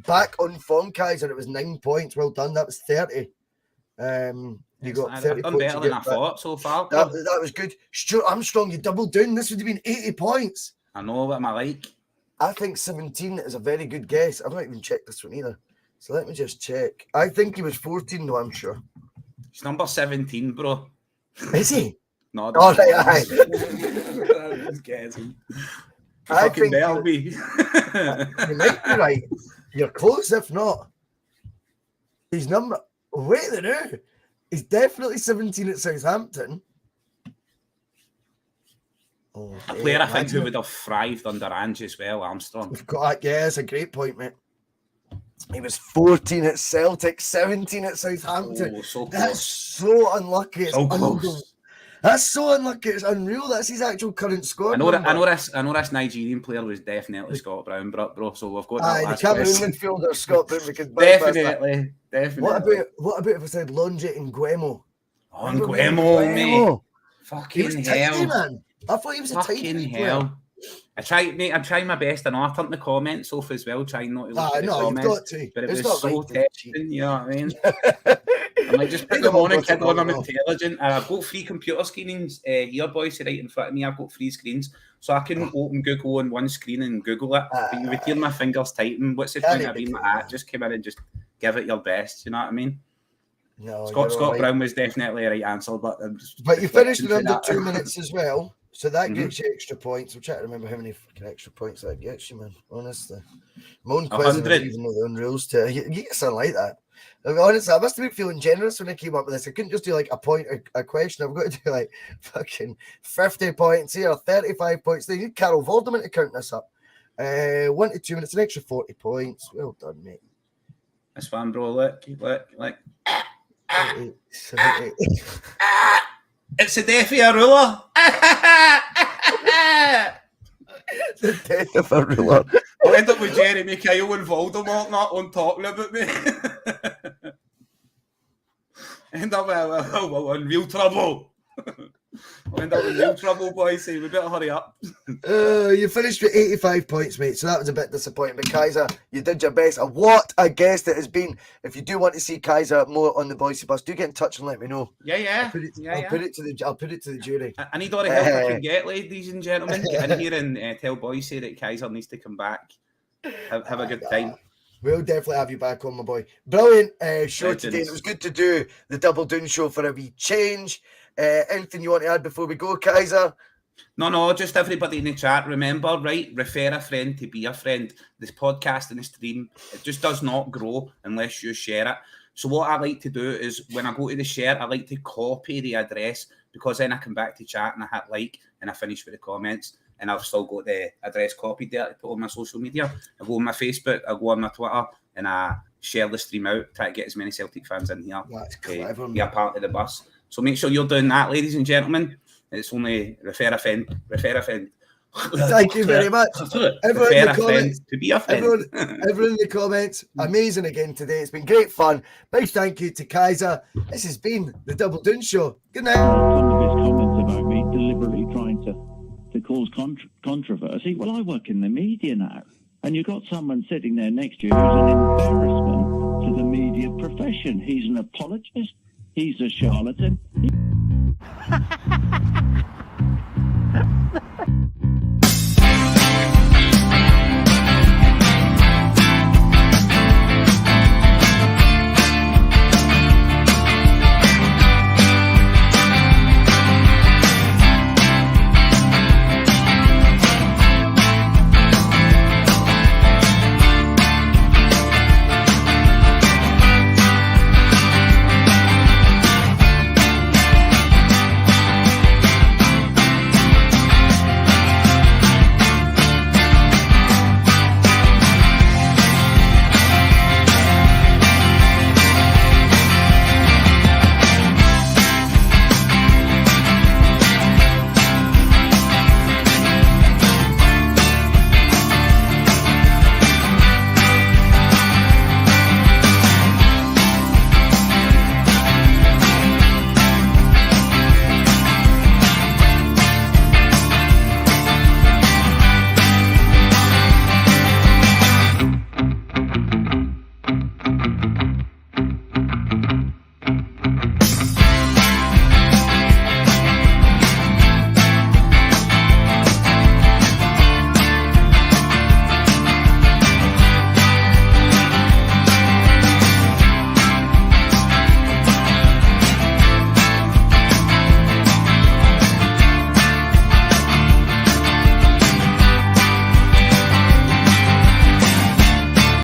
Back on form, Keiser, it was 9 points. Well done. That was 30. You got 30 done points. Better than I thought so far. That was good. Stuart Armstrong, you doubled down. This would have been 80 points. I know what am I like. I think 17 is a very good guess. I've not even checked this one either. So let me just check. I think he was 14, though, I'm sure. He's number 17, bro. Is he? No, oh, right, I was guessing. I think better be. You might be right. You're close, if not. His number. Wait a minute. He's definitely 17 at Southampton. Oh, a player I think who would have thrived under Ange as well, Armstrong. We've got, yeah, that's a great point, mate. He was 14 at Celtic, 17 at Southampton. Oh, so close. That's so unlucky. It's so close. That's so unlucky. It's unreal. That's his actual current score. I know this Nigerian player was definitely Scott Brown, bro. So we've got that last the Cameroon question. midfielder Scott Brown. Definitely. What about if I said Longe Nguemo? Nguemo, mate. Fucking hell, man. I thought he was a tidy player. I'm trying my best. I know I turned the comments off as well, trying not to look at the comments. You've got to. But it it's was so right tempting, you know what I mean? I'm like, just put them on a kid when I'm intelligent. I've got free computer screenings here, boys, right in front of me. I've got 3 screens. So I can open Google on one screen and Google it. But you would hear my fingers typing. What's the point of being like that? Just come in and just give it your best, you know what I mean? No, Scott Brown was definitely a right answer. But you finished in under 2 minutes as well. So that gets you extra points. I'm trying to remember how many fucking extra points that gets you, man. Honestly. My own quiz, I don't even know the own rules to it. You get something like that. I mean, honestly, I must have been feeling generous when I came up with this. I couldn't just do like a point, a question. I've got to do like fucking 50 points here, 35 points there. You need Carol Vorderman to count this up. 1 to 2 minutes, an extra 40 points. Well done, mate. That's fine, bro. Look. It's the death of a ruler. The death of a ruler. I'll end up with Jeremy Kyle and Voldemort not on talking about me. End up in real trouble. I'll end up in real trouble, boys. So we better hurry up. You finished with 85 points, mate. So that was a bit disappointing. But Keiser, you did your best. What a guest it has been. If you do want to see Keiser more on the Bhoycie Bus, do get in touch and let me know. Yeah. I'll put it to the jury. I need all the help I can get, ladies and gentlemen. Get in here and tell Bhoycie that Keiser needs to come back. Have a good time. We'll definitely have you back on, my boy. Brilliant show Legends. today. It was good to do the Double Doon show for a wee change. Anything you want to add before we go, Keiser? No, just everybody in the chat, remember, right? Refer a friend to be a friend. This podcast and the stream, it just does not grow unless you share it. So what I like to do is when I go to the share, I like to copy the address because then I come back to chat and I hit like and I finish with the comments and I've still got the address copied there to put on my social media. I go on my Facebook, I go on my Twitter and I share the stream out, try to get as many Celtic fans in here That's clever, be a part of the bus. So make sure you're doing that, ladies and gentlemen. It's only refer a friend. Thank you very much. Everyone in the comments, to be a friend. everyone in the comments, amazing again today. It's been great fun. Big thank you to Keiser. This has been the Double Doon Show. Good night. Some of his comments about me deliberately trying to cause controversy. Well, I work in the media now, and you've got someone sitting there next to you who's an embarrassment to the media profession. He's an apologist. He's a charlatan.